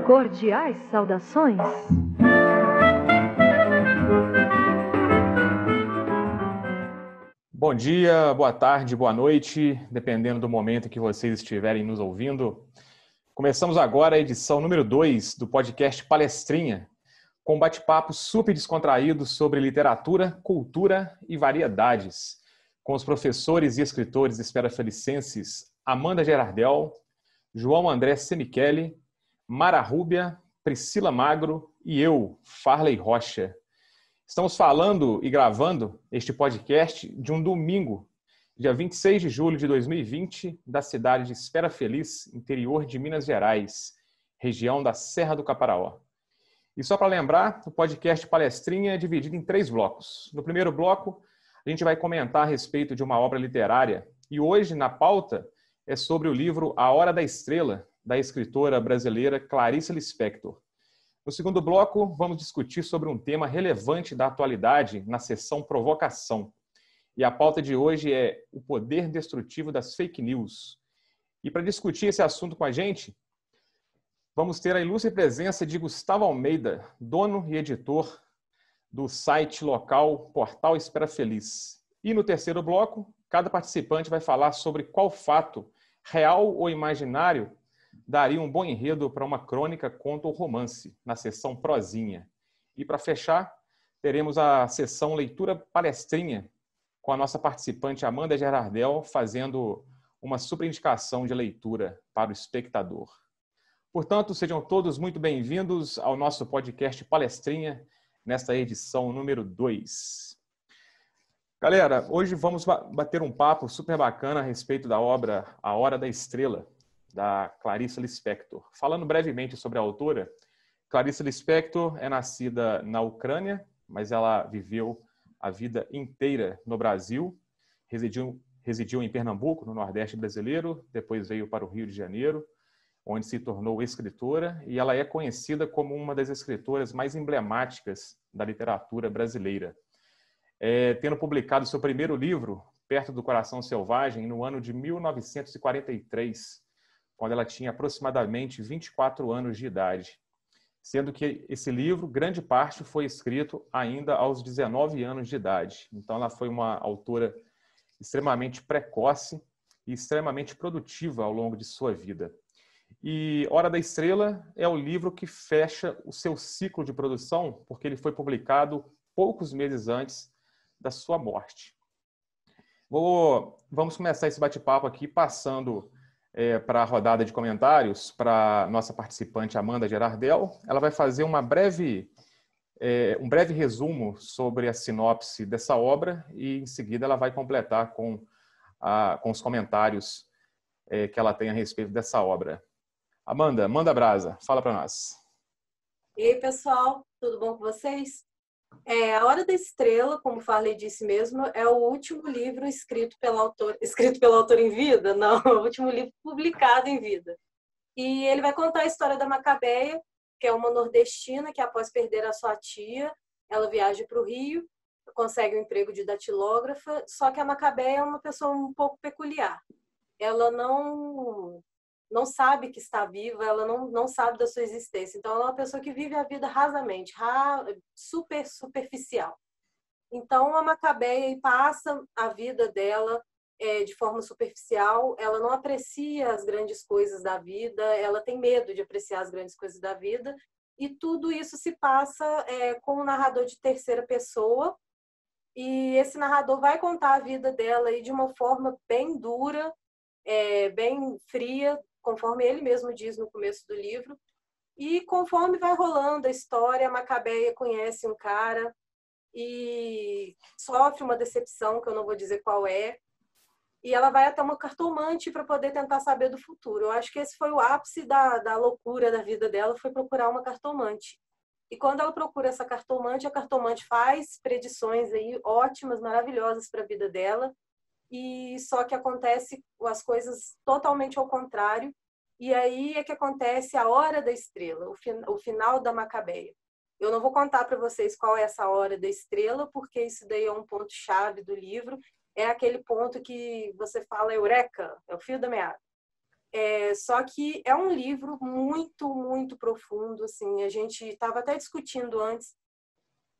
Cordiais saudações. Bom dia, boa tarde, boa noite, dependendo do momento em que vocês estiverem nos ouvindo. Começamos agora a edição número 2 do podcast Palestrinha, com um bate-papo super descontraído sobre literatura, cultura e variedades, com os professores e escritores esferafelicenses Amanda Gerardel, João André Semichelli, Mara Rúbia, Priscila Magro e eu, Farley Rocha. Estamos falando e gravando este podcast de um domingo, dia 26 de julho de 2020, da cidade de Espera Feliz, interior de Minas Gerais, região da Serra do Caparaó. E só para lembrar, o podcast Palestrinha é dividido em 3 blocos. No primeiro bloco, a gente vai comentar a respeito de uma obra literária, e hoje, na pauta, é sobre o livro A Hora da Estrela, da escritora brasileira Clarice Lispector. No segundo bloco, vamos discutir sobre um tema relevante da atualidade na seção Provocação. E a pauta de hoje é o poder destrutivo das fake news. E para discutir esse assunto com a gente, vamos ter a ilustre presença de Gustavo Almeida, dono e editor do site local Portal Espera Feliz. E no terceiro bloco, cada participante vai falar sobre qual fato, real ou imaginário, daria um bom enredo para uma crônica, conto ou romance, na seção Prosinha. E para fechar, teremos a seção Leitura Palestrinha, com a nossa participante Amanda Gerardel fazendo uma super indicação de leitura para o espectador. Portanto, sejam todos muito bem-vindos ao nosso podcast Palestrinha, nesta edição número 2. Galera, hoje vamos bater um papo super bacana a respeito da obra A Hora da Estrela, da Clarice Lispector. Falando brevemente sobre a autora, Clarice Lispector é nascida na Ucrânia, mas ela viveu a vida inteira no Brasil, residiu em Pernambuco, no Nordeste brasileiro, depois veio para o Rio de Janeiro, onde se tornou escritora, e ela é conhecida como uma das escritoras mais emblemáticas da literatura brasileira. Tendo publicado seu primeiro livro, Perto do Coração Selvagem, no ano de 1943, quando ela tinha aproximadamente 24 anos de idade. Sendo que esse livro, grande parte, foi escrito ainda aos 19 anos de idade. Então, ela foi uma autora extremamente precoce e extremamente produtiva ao longo de sua vida. E Hora da Estrela é o livro que fecha o seu ciclo de produção, porque ele foi publicado poucos meses antes da sua morte. Vamos começar esse bate-papo aqui passando para a rodada de comentários para nossa participante Amanda Gerardel. Ela vai fazer um breve resumo sobre a sinopse dessa obra e, em seguida, ela vai completar com os comentários que ela tem a respeito dessa obra. Amanda, manda brasa, fala para nós. E aí, pessoal, tudo bom com vocês? A Hora da Estrela, como o Farley disse mesmo, é o último livro escrito pela autora em vida? Não, é o último livro publicado em vida. E ele vai contar a história da Macabeia, que é uma nordestina que, após perder a sua tia, ela viaja para o Rio, consegue um emprego de datilógrafa, só que a Macabeia é uma pessoa um pouco peculiar. Ela não sabe que está viva, ela não sabe da sua existência. Então, ela é uma pessoa que vive a vida rasamente, super superficial. Então, a Macabeia passa a vida dela de forma superficial, ela não aprecia as grandes coisas da vida, ela tem medo de apreciar as grandes coisas da vida, e tudo isso se passa com um narrador de terceira pessoa, e esse narrador vai contar a vida dela aí de uma forma bem dura, bem fria, conforme ele mesmo diz no começo do livro. E conforme vai rolando a história, a Macabeia conhece um cara e sofre uma decepção, que eu não vou dizer qual é, e ela vai até uma cartomante para poder tentar saber do futuro. Eu acho que esse foi o ápice da loucura da vida dela, foi procurar uma cartomante. E quando ela procura essa cartomante, a cartomante faz predições aí ótimas, maravilhosas para a vida dela, e só que acontece as coisas totalmente ao contrário, e aí é que acontece a Hora da Estrela, o final da Macabeia. Eu não vou contar para vocês qual é essa Hora da Estrela, porque isso daí é um ponto-chave do livro, é aquele ponto que você fala, eureka, é o fio da meada. Só que é um livro muito, muito profundo, assim. A gente estava até discutindo antes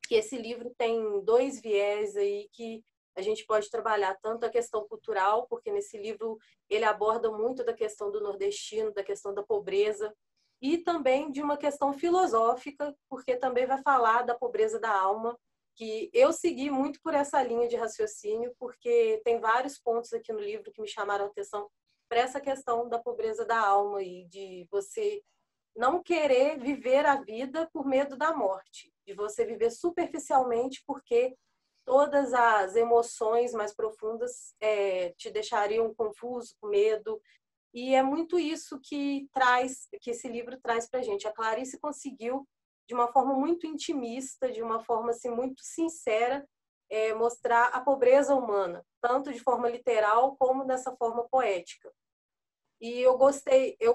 que esse livro tem dois viés aí que a gente pode trabalhar, tanto a questão cultural, porque nesse livro ele aborda muito da questão do nordestino, da questão da pobreza, e também de uma questão filosófica, porque também vai falar da pobreza da alma, que eu segui muito por essa linha de raciocínio, porque tem vários pontos aqui no livro que me chamaram a atenção para essa questão da pobreza da alma e de você não querer viver a vida por medo da morte, de você viver superficialmente porque todas as emoções mais profundas te deixariam confuso, com medo. E é muito isso que esse livro traz para a gente. A Clarice conseguiu, de uma forma muito intimista, de uma forma assim, muito sincera, mostrar a pobreza humana, tanto de forma literal como dessa forma poética. E eu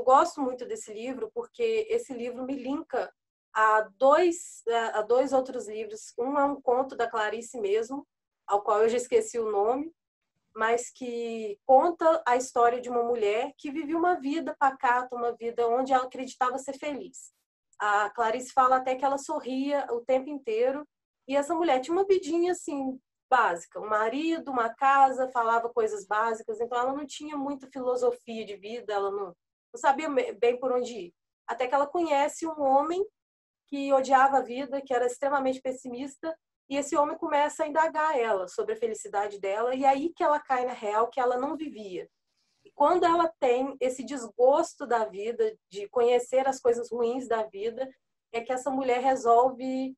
gosto muito desse livro porque esse livro me linka a dois outros livros. Um é um conto da Clarice mesmo, ao qual eu já esqueci o nome, mas que conta a história de uma mulher que vivia uma vida pacata, uma vida onde ela acreditava ser feliz. A Clarice fala até que ela sorria o tempo inteiro, e essa mulher tinha uma vidinha assim básica, um marido, uma casa, falava coisas básicas, então ela não tinha muita filosofia de vida, ela não sabia bem por onde ir. Até que ela conhece um homem que odiava a vida, que era extremamente pessimista, e esse homem começa a indagar ela sobre a felicidade dela, e aí que ela cai na real que ela não vivia. E quando ela tem esse desgosto da vida, de conhecer as coisas ruins da vida, é que essa mulher resolve,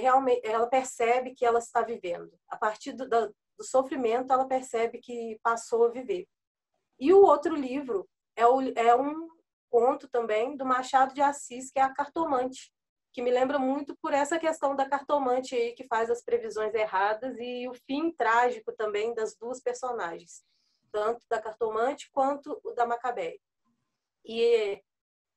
realmente, ela percebe que ela está vivendo. A partir do sofrimento, ela percebe que passou a viver. E o outro livro é um conto também do Machado de Assis, que é A Cartomante, que me lembra muito por essa questão da cartomante aí que faz as previsões erradas e o fim trágico também das duas personagens, tanto da cartomante quanto o da Macabeia. E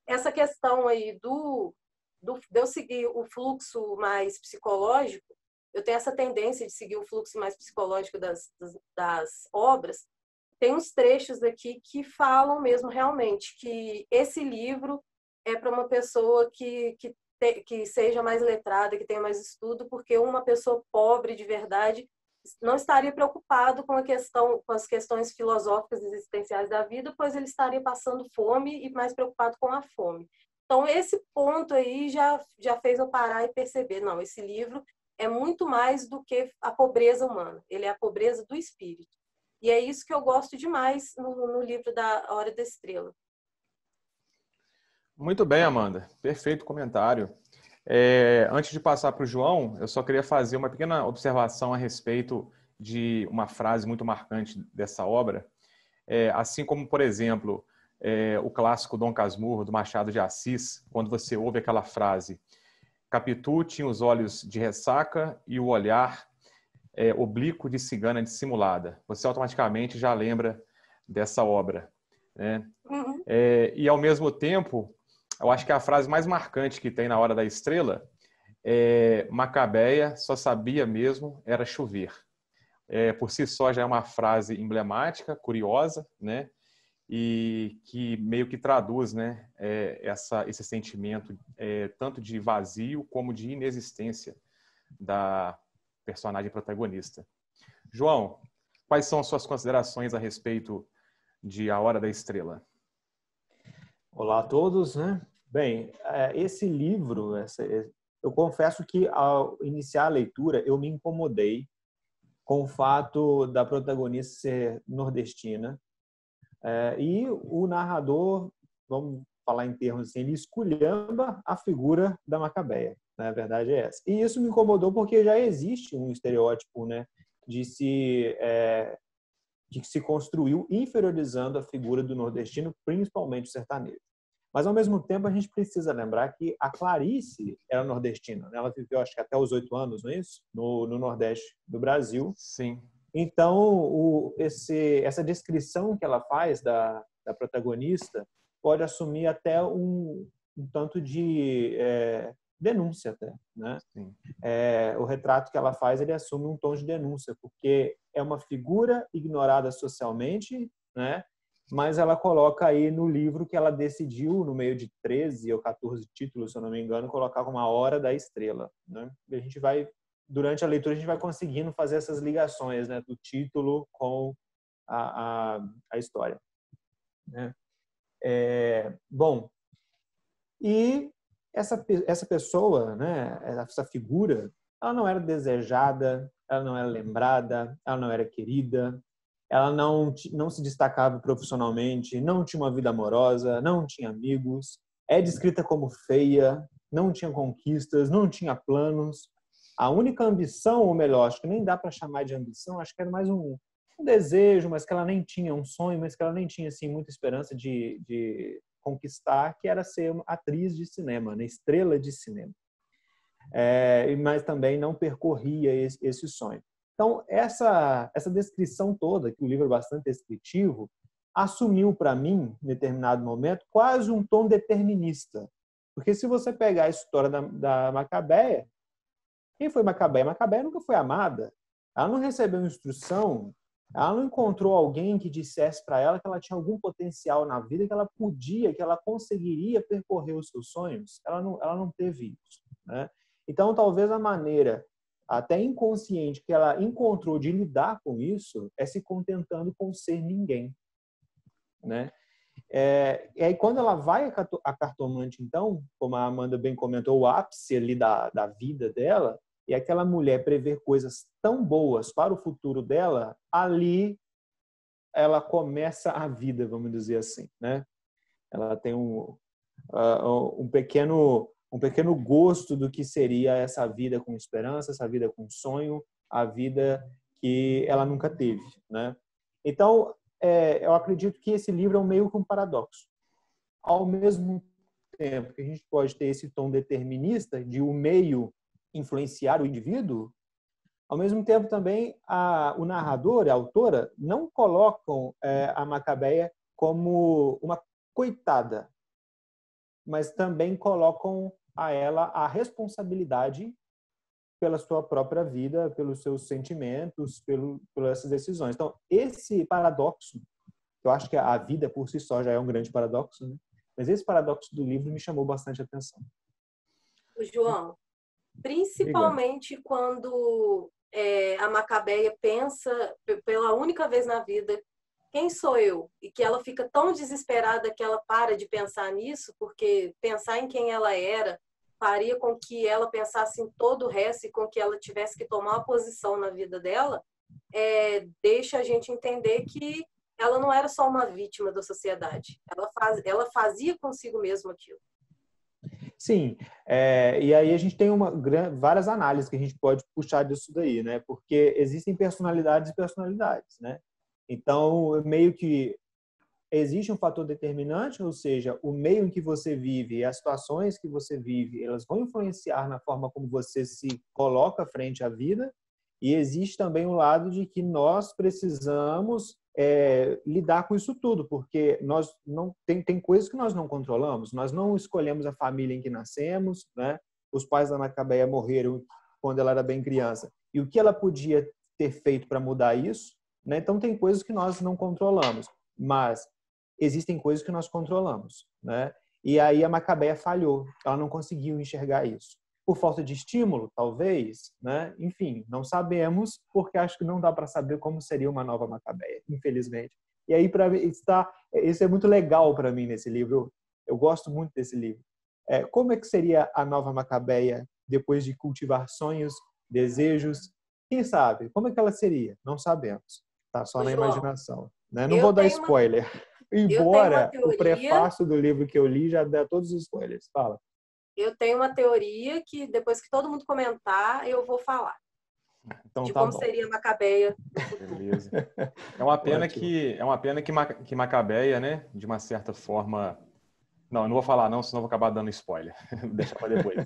essa questão aí de eu seguir o fluxo mais psicológico, eu tenho essa tendência de seguir o fluxo mais psicológico das obras. Tem uns trechos aqui que falam mesmo realmente que esse livro é para uma pessoa que seja mais letrada, que tenha mais estudo, porque uma pessoa pobre de verdade não estaria preocupado com as questões filosóficas e existenciais da vida, pois ele estaria passando fome e mais preocupado com a fome. Então, esse ponto aí já fez eu parar e perceber, não, esse livro é muito mais do que a pobreza humana, ele é a pobreza do espírito. E é isso que eu gosto demais no livro da Hora da Estrela. Muito bem, Amanda. Perfeito comentário. Antes de passar para o João, eu só queria fazer uma pequena observação a respeito de uma frase muito marcante dessa obra. Assim como, por exemplo, o clássico Dom Casmurro, do Machado de Assis, quando você ouve aquela frase: Capitu tinha os olhos de ressaca e o olhar oblíquo de cigana dissimulada. Você automaticamente já lembra dessa obra, né? Uhum. E, ao mesmo tempo, eu acho que a frase mais marcante que tem na Hora da Estrela é: Macabeia só sabia mesmo era chover. Por si só já é uma frase emblemática, curiosa, né? E que meio que traduz, né, esse sentimento tanto de vazio como de inexistência da personagem protagonista. João, quais são as suas considerações a respeito de A Hora da Estrela? Olá a todos, né? Bem, esse livro, eu confesso que ao iniciar a leitura eu me incomodei com o fato da protagonista ser nordestina e o narrador, vamos falar em termos assim, ele esculhamba a figura da Macabeia, né? A verdade é essa. E isso me incomodou porque já existe um estereótipo, né, que se construiu inferiorizando a figura do nordestino, principalmente o sertanejo. Mas, ao mesmo tempo, a gente precisa lembrar que a Clarice era nordestina, né? Ela viveu, acho que até os 8 anos, não é isso? No Nordeste do Brasil. Sim. Então, essa descrição que ela faz da protagonista pode assumir até um tanto de denúncia, até, né? O retrato que ela faz, ele assume um tom de denúncia, porque é uma figura ignorada socialmente, né? mas ela coloca aí no livro que ela decidiu, no meio de 13 ou 14 títulos, se eu não me engano, colocar como A Hora da Estrela, né? E a gente vai, durante a leitura, a gente vai conseguindo fazer essas ligações, né, do título com a história, né? Bom, e essa pessoa, né, essa figura, ela não era desejada, ela não era lembrada, ela não era querida, ela não se destacava profissionalmente, não tinha uma vida amorosa, não tinha amigos, é descrita como feia, não tinha conquistas, não tinha planos. A única ambição, ou melhor, acho que nem dá para chamar de ambição, acho que era mais um desejo, mas que ela nem tinha, um sonho, mas que ela nem tinha assim, muita esperança de conquistar, que era ser uma atriz de cinema, né? Estrela de cinema. Mas também não percorria esse sonho. Então, essa descrição toda, que o livro é bastante descritivo, assumiu para mim, em determinado momento, quase um tom determinista. Porque se você pegar a história da Macabeia, quem foi Macabeia? Macabeia nunca foi amada. Ela não recebeu instrução, ela não encontrou alguém que dissesse para ela que ela tinha algum potencial na vida, que ela podia, que ela conseguiria percorrer os seus sonhos. Ela não teve isso, né? Então, talvez a maneira até inconsciente que ela encontrou de lidar com isso é se contentando com ser ninguém, né? E aí, quando ela vai a cartomante, então, como a Amanda bem comentou, o ápice ali da vida dela, e aquela mulher prever coisas tão boas para o futuro dela, ali ela começa a vida, vamos dizer assim, né? Ela tem um pequeno gosto do que seria essa vida com esperança, essa vida com sonho, a vida que ela nunca teve, né? Então, eu acredito que esse livro é meio que um paradoxo. Ao mesmo tempo que a gente pode ter esse tom determinista de o meio influenciar o indivíduo, ao mesmo tempo também o narrador e a autora não colocam a Macabeia como uma coitada, mas também colocam a ela a responsabilidade pela sua própria vida, pelos seus sentimentos, por essas decisões. Então, esse paradoxo, eu acho que a vida por si só já é um grande paradoxo, né? Mas esse paradoxo do livro me chamou bastante atenção. João, principalmente quando a Macabeia pensa pela única vez na vida, quem sou eu? E que ela fica tão desesperada que ela para de pensar nisso, porque pensar em quem ela era faria com que ela pensasse em todo o resto e com que ela tivesse que tomar uma posição na vida dela, deixa a gente entender que ela não era só uma vítima da sociedade. Ela fazia consigo mesma aquilo. Sim, e aí a gente tem várias análises que a gente pode puxar disso daí, né? Porque existem personalidades e personalidades, né? Então, meio que existe um fator determinante, ou seja, o meio em que você vive e as situações que você vive, elas vão influenciar na forma como você se coloca frente à vida, e existe também o lado de que nós precisamos lidar com isso tudo, porque nós não tem coisas que nós não controlamos, nós não escolhemos a família em que nascemos, né? Os pais da Macabeia morreram quando ela era bem criança, e o que ela podia ter feito para mudar isso, né? Então tem coisas que nós não controlamos, mas existem coisas que nós controlamos, né? E aí a Macabeia falhou, ela não conseguiu enxergar isso. Por falta de estímulo, talvez, né? Enfim, não sabemos, porque acho que não dá para saber como seria uma nova Macabeia, infelizmente. E aí, isso é muito legal para mim nesse livro, eu gosto muito desse livro. Como é que seria a nova Macabeia depois de cultivar sonhos, desejos? Quem sabe? Como é que ela seria? Não sabemos. Tá só na imaginação, né? Não vou dar spoiler. Embora o prefácio do livro que eu li já dá todos os spoilers. Fala. Eu tenho uma teoria que depois que todo mundo comentar, eu vou falar. Então, de tá como bom. seria a Macabeia. Beleza. É uma pena que Macabeia, né, de uma certa forma... Não, eu não vou falar não, senão eu vou acabar dando spoiler. Deixa para depois.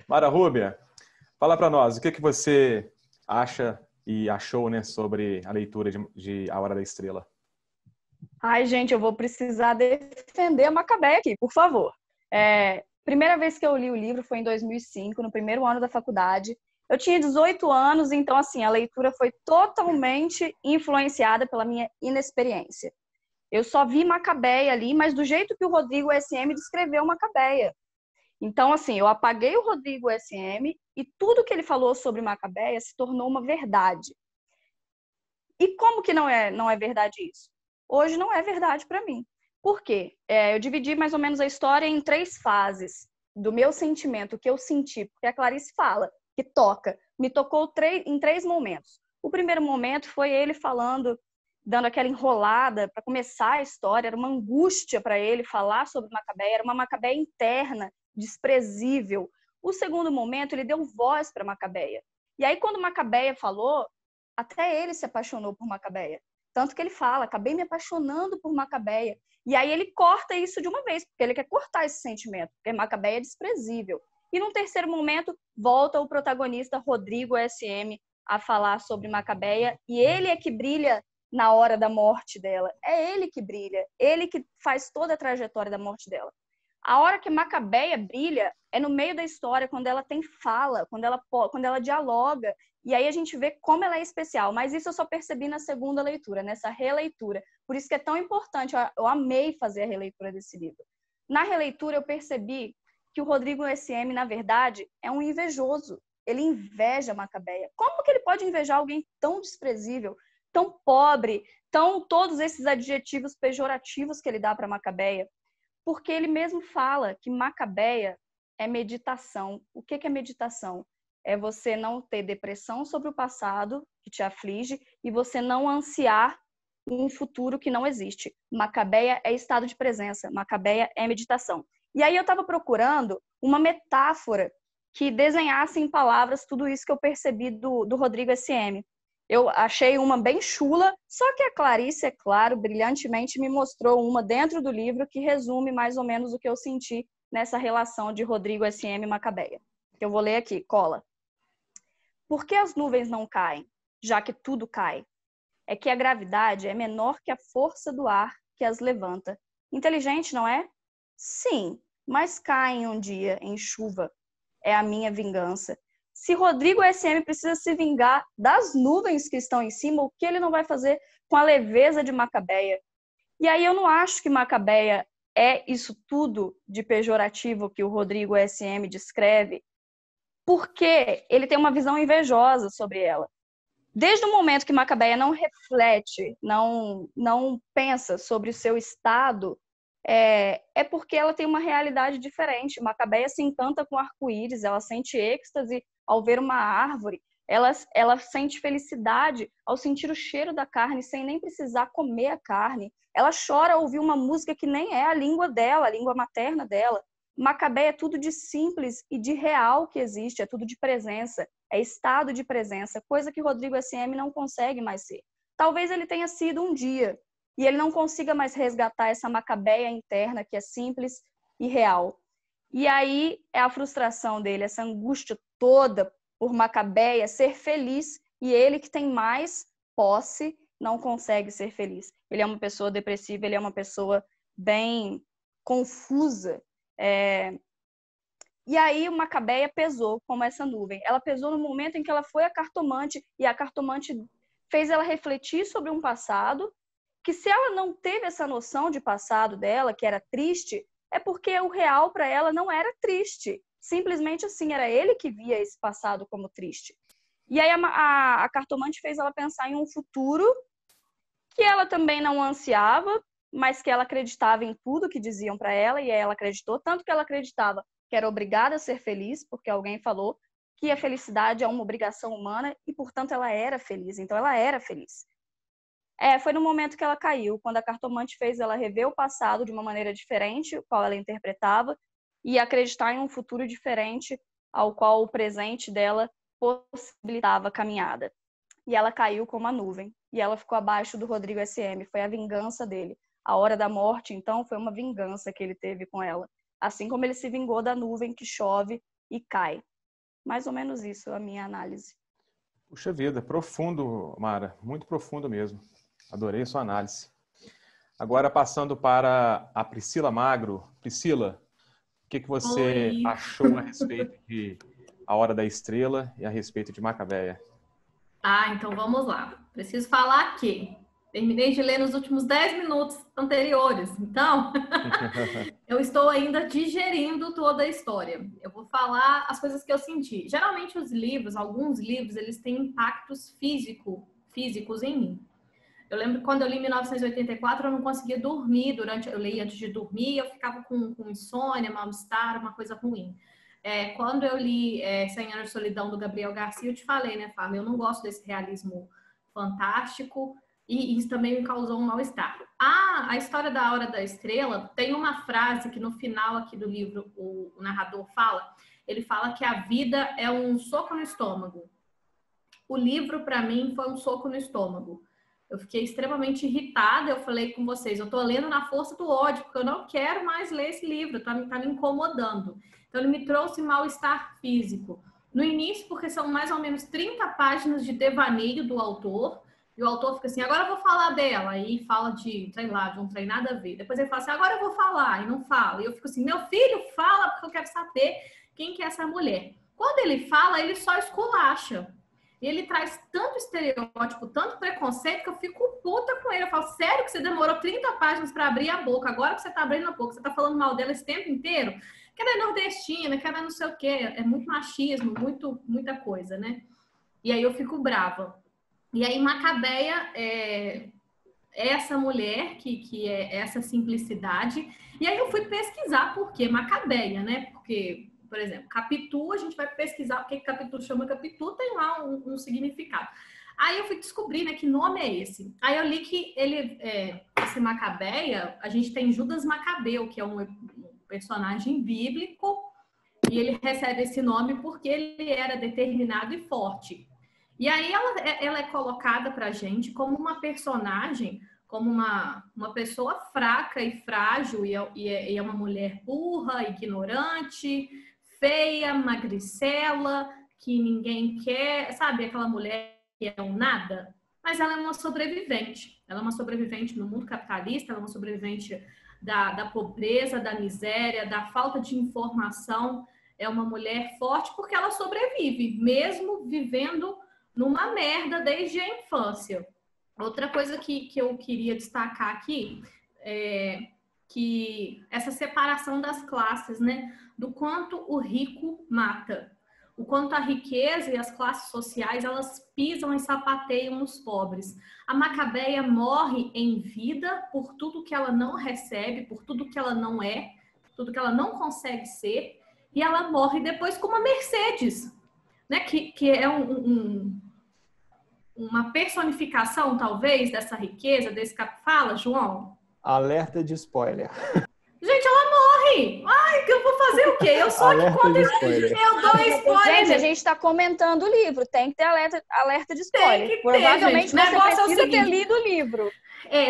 Mara Rúbia, fala para nós, o que você acha e achou, né, sobre a leitura de A Hora da Estrela? Ai, gente, eu vou precisar defender a Macabeia aqui, por favor. Primeira vez que eu li o livro foi em 2005, no primeiro ano da faculdade. Eu tinha 18 anos, então, assim, a leitura foi totalmente influenciada pela minha inexperiência. Eu só vi Macabeia ali, mas do jeito que o Rodrigo SM descreveu Macabeia. Então, assim, eu apaguei o Rodrigo SM e tudo que ele falou sobre Macabeia se tornou uma verdade. E como que não é verdade isso? Hoje não é verdade para mim. Por quê? Eu dividi mais ou menos a história em 3 fases do meu sentimento, o que eu senti, porque a Clarice fala que toca. Me tocou em 3 momentos. O primeiro momento foi ele falando, dando aquela enrolada para começar a história, era uma angústia para ele falar sobre Macabeia, era uma Macabeia interna, desprezível. O segundo momento, ele deu voz para Macabeia. E aí, quando Macabeia falou, até ele se apaixonou por Macabeia. Tanto que ele fala, acabei me apaixonando por Macabeia. E aí ele corta isso de uma vez, porque ele quer cortar esse sentimento, porque Macabeia é desprezível. E num terceiro momento, volta o protagonista Rodrigo SM a falar sobre Macabeia, e ele é que brilha na hora da morte dela. É ele que brilha, ele que faz toda a trajetória da morte dela. A hora que Macabeia brilha é no meio da história, quando ela tem fala, quando ela dialoga, e aí a gente vê como ela é especial. Mas isso eu só percebi na segunda leitura, nessa releitura. Por isso que é tão importante, eu amei fazer a releitura desse livro. Na releitura eu percebi que o Rodrigo SM, na verdade, é um invejoso. Ele inveja Macabeia. Como que ele pode invejar alguém tão desprezível, tão pobre, todos esses adjetivos pejorativos que ele dá para Macabeia? Porque ele mesmo fala que Macabeia é meditação. O que é meditação? É você não ter depressão sobre o passado, que te aflige, e você não ansiar um futuro que não existe. Macabeia é estado de presença, Macabeia é meditação. E aí eu estava procurando uma metáfora que desenhasse em palavras tudo isso que eu percebi do Rodrigo SM. Eu achei uma bem chula, só que a Clarice, é claro, brilhantemente me mostrou uma dentro do livro que resume mais ou menos o que eu senti nessa relação de Rodrigo SM e Macabeia. Eu vou ler aqui, cola. Por que as nuvens não caem, já que tudo cai? É que a gravidade é menor que a força do ar que as levanta. Inteligente, não é? Sim, mas caem um dia em chuva. É a minha vingança. Se Rodrigo SM precisa se vingar das nuvens que estão em cima, o que ele não vai fazer com a leveza de Macabeia? E aí eu não acho que Macabeia é isso tudo de pejorativo que o Rodrigo SM descreve, porque ele tem uma visão invejosa sobre ela. Desde o momento que Macabeia não reflete, não pensa sobre o seu estado, é porque ela tem uma realidade diferente. Macabeia se encanta com arco-íris, ela sente êxtase ao ver uma árvore, ela sente felicidade ao sentir o cheiro da carne sem nem precisar comer a carne. Ela chora ao ouvir uma música que nem é a língua dela, a língua materna dela. Macabeia é tudo de simples e de real que existe, é tudo de presença, é estado de presença, coisa que Rodrigo SM não consegue mais ser. Talvez ele tenha sido um dia, e ele não consiga mais resgatar essa Macabeia interna que é simples e real. E aí é a frustração dele, essa angústia toda por Macabeia ser feliz, e ele que tem mais posse não consegue ser feliz. Ele é uma pessoa depressiva, ele é uma pessoa bem confusa. E aí o Macabeia pesou como essa nuvem. Ela pesou no momento em que ela foi a cartomante, e a cartomante fez ela refletir sobre um passado, que se ela não teve essa noção de passado dela, que era triste, é porque o real para ela não era triste. Simplesmente assim, era ele que via esse passado como triste. E aí a cartomante fez ela pensar em um futuro que ela também não ansiava, mas que ela acreditava em tudo que diziam para ela, e aí ela acreditou, tanto que ela acreditava que era obrigada a ser feliz, porque alguém falou que a felicidade é uma obrigação humana, e portanto ela era feliz, então ela era feliz. Foi no momento que ela caiu, quando a cartomante fez ela rever o passado de uma maneira diferente, o qual ela interpretava, e acreditar em um futuro diferente, ao qual o presente dela possibilitava a caminhada. E ela caiu como a nuvem, e ela ficou abaixo do Rodrigo SM, foi a vingança dele. A hora da morte, então, foi uma vingança que ele teve com ela, assim como ele se vingou da nuvem que chove e cai. Mais ou menos isso, a minha análise. Puxa vida, profundo, Mara, muito profundo mesmo. Adorei a sua análise. Agora, passando para a Priscila Magro. Priscila, o que você achou a respeito de A Hora da Estrela e a respeito de Macabeia? Então vamos lá. Preciso falar que Terminei de ler nos últimos 10 minutos anteriores. Então, eu estou ainda digerindo toda a história. Eu vou falar as coisas que eu senti. Geralmente os livros, alguns livros, eles têm impactos físicos em mim. Eu lembro que quando eu li 1984, eu não conseguia dormir eu li antes de dormir, eu ficava com insônia, mal-estar, uma coisa ruim. Quando eu li 100 Anos de Solidão, do Gabriel Garcia, eu te falei, né, Fábio? Eu não gosto desse realismo fantástico e isso também me causou um mal-estar. A história da Hora da Estrela tem uma frase que no final aqui do livro o narrador fala, ele fala que a vida é um soco no estômago. O livro, para mim, foi um soco no estômago. Eu fiquei extremamente irritada, eu falei com vocês, eu tô lendo na força do ódio, porque eu não quero mais ler esse livro, tá me incomodando. Então, ele me trouxe mal-estar físico. No início, porque são mais ou menos 30 páginas de devaneio do autor, e o autor fica assim, agora eu vou falar dela, aí fala de, sei lá, de um trem nada a ver. Depois ele fala assim, agora eu vou falar, e não fala. E eu fico assim, meu filho, fala, porque eu quero saber quem que é essa mulher. Quando ele fala, ele só esculacha. E ele traz tanto estereótipo, tanto preconceito, que eu fico puta com ele. Eu falo, sério que você demorou 30 páginas para abrir a boca? Agora que você tá abrindo a boca, você tá falando mal dela esse tempo inteiro? Que ela é nordestina, que ela é não sei o quê. É muito machismo, muita coisa, né? E aí eu fico brava. E aí Macabeia é essa mulher que é essa simplicidade. E aí eu fui pesquisar por que Macabeia, né? Porque... Por exemplo, Capitu, a gente vai pesquisar o que Capitu chama Capitu, tem lá um significado. Aí eu fui descobrir, né, que nome é esse. Aí eu li que esse Macabeia, a gente tem Judas Macabeu, que é um personagem bíblico, e ele recebe esse nome porque ele era determinado e forte. E aí ela é colocada pra gente como uma personagem, como uma pessoa fraca e frágil, e é uma mulher burra, ignorante, feia, magricela, que ninguém quer, sabe? Aquela mulher que é um nada. Mas ela é uma sobrevivente. Ela é uma sobrevivente no mundo capitalista, ela é uma sobrevivente da pobreza, da miséria, da falta de informação. É uma mulher forte porque ela sobrevive, mesmo vivendo numa merda desde a infância. Outra coisa que eu queria destacar aqui é que essa separação das classes, né? Do quanto o rico mata, o quanto a riqueza e as classes sociais, elas pisam e sapateiam nos pobres. A Macabeia morre em vida por tudo que ela não recebe, por tudo que ela não é, tudo que ela não consegue ser, e ela morre depois com uma Mercedes, né? Que é uma personificação, talvez, dessa riqueza, desse Fala, João? Alerta de spoiler. Gente, ela morre! Ai, que eu vou fazer o quê? Eu sou que conta spoiler. Eu dou spoiler. Gente, a gente está comentando o livro. Tem que ter alerta de spoiler. Tem que Provavelmente ter, gente. você precisa ter lido o livro.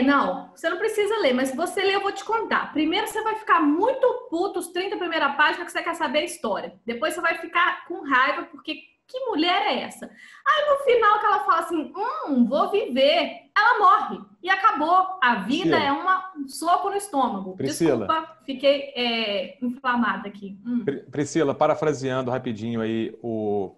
Não. Você não precisa ler, mas se você ler, eu vou te contar. Primeiro, você vai ficar muito puto os 30 primeiras páginas que você quer saber a história. Depois, você vai ficar com raiva, porque que mulher é essa? Aí, no final, que ela fala assim, vou viver. Ela morre. E acabou. A vida é um soco no estômago. Priscila. Desculpa, fiquei inflamada aqui. Priscila, parafraseando rapidinho aí o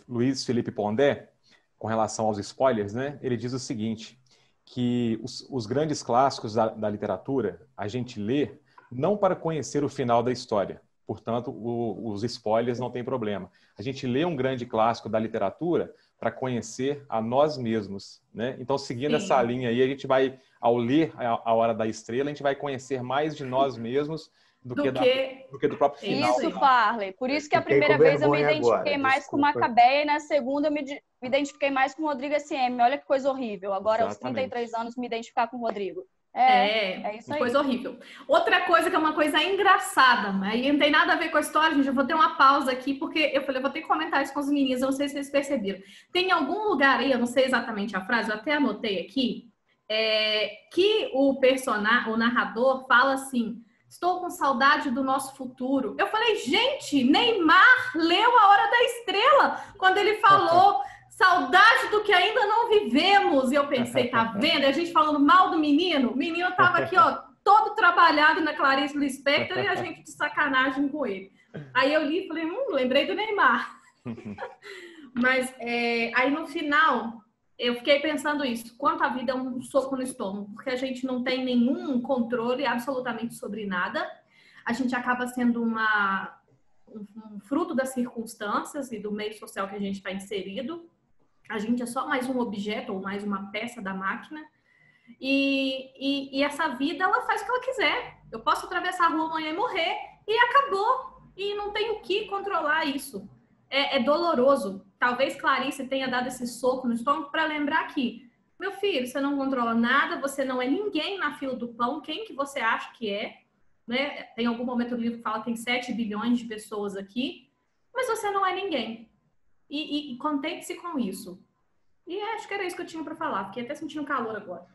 Luiz Felipe Pondé, com relação aos spoilers, né? Ele diz o seguinte, que os grandes clássicos da literatura, a gente lê não para conhecer o final da história. Portanto, os spoilers não tem problema. A gente lê um grande clássico da literatura para conhecer a nós mesmos, né? Então, seguindo essa linha aí, a gente vai, ao ler A Hora da Estrela, a gente vai conhecer mais de nós mesmos do que do próprio final. Isso, Farley. Por isso que a primeira vez eu me identifiquei mais com Macabeia e na segunda eu me identifiquei mais com o Rodrigo SM. Olha que coisa horrível. Agora, aos 33 anos, me identificar com o Rodrigo. É isso aí. Coisa horrível. Outra coisa que é uma coisa engraçada, mas não tem nada a ver com a história, gente. Eu vou ter uma pausa aqui, porque eu falei, eu vou ter que comentar isso com os meninos, eu não sei se vocês perceberam. Tem algum lugar aí, eu não sei exatamente a frase, eu até anotei aqui, que o narrador fala assim, estou com saudade do nosso futuro. Eu falei, gente, Neymar leu A Hora da Estrela, quando ele falou... Saudade do que ainda não vivemos. E eu pensei, tá vendo? A gente falando mal do menino. O menino tava aqui, ó, todo trabalhado na Clarice Lispector e a gente de sacanagem com ele. Aí eu li e falei, lembrei do Neymar. Mas aí no final, eu fiquei pensando isso. Quanto a vida é um soco no estômago, porque a gente não tem nenhum controle absolutamente sobre nada. A gente acaba sendo um fruto das circunstâncias e do meio social que a gente está inserido. A gente é só mais um objeto ou mais uma peça da máquina. E essa vida, ela faz o que ela quiser. Eu posso atravessar a rua amanhã e morrer, e acabou. E não tenho o que controlar isso. É doloroso. Talvez Clarice tenha dado esse soco no estômago para lembrar que, meu filho, você não controla nada, você não é ninguém na fila do pão, quem que você acha que é? Né? Tem algum momento do livro que fala que tem 7 bilhões de pessoas aqui, mas você não é ninguém. E contente-se com isso. E acho que era isso que eu tinha para falar, fiquei até sentindo calor agora.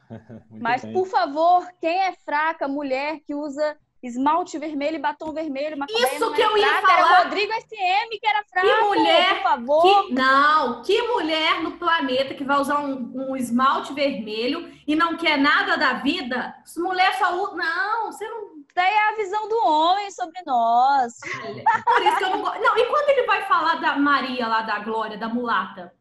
Mas, por favor, quem é fraca, mulher que usa esmalte vermelho e batom vermelho, isso que eu ia falar. Era Rodrigo SM que era fraco, que mulher, por favor. Que mulher no planeta que vai usar um esmalte vermelho e não quer nada da vida? Mulher só usa... Não, você não... Daí é a visão do homem sobre nós. Por isso que eu não gosto. Não, e quando ele vai falar da Maria lá, da Glória, da mulata?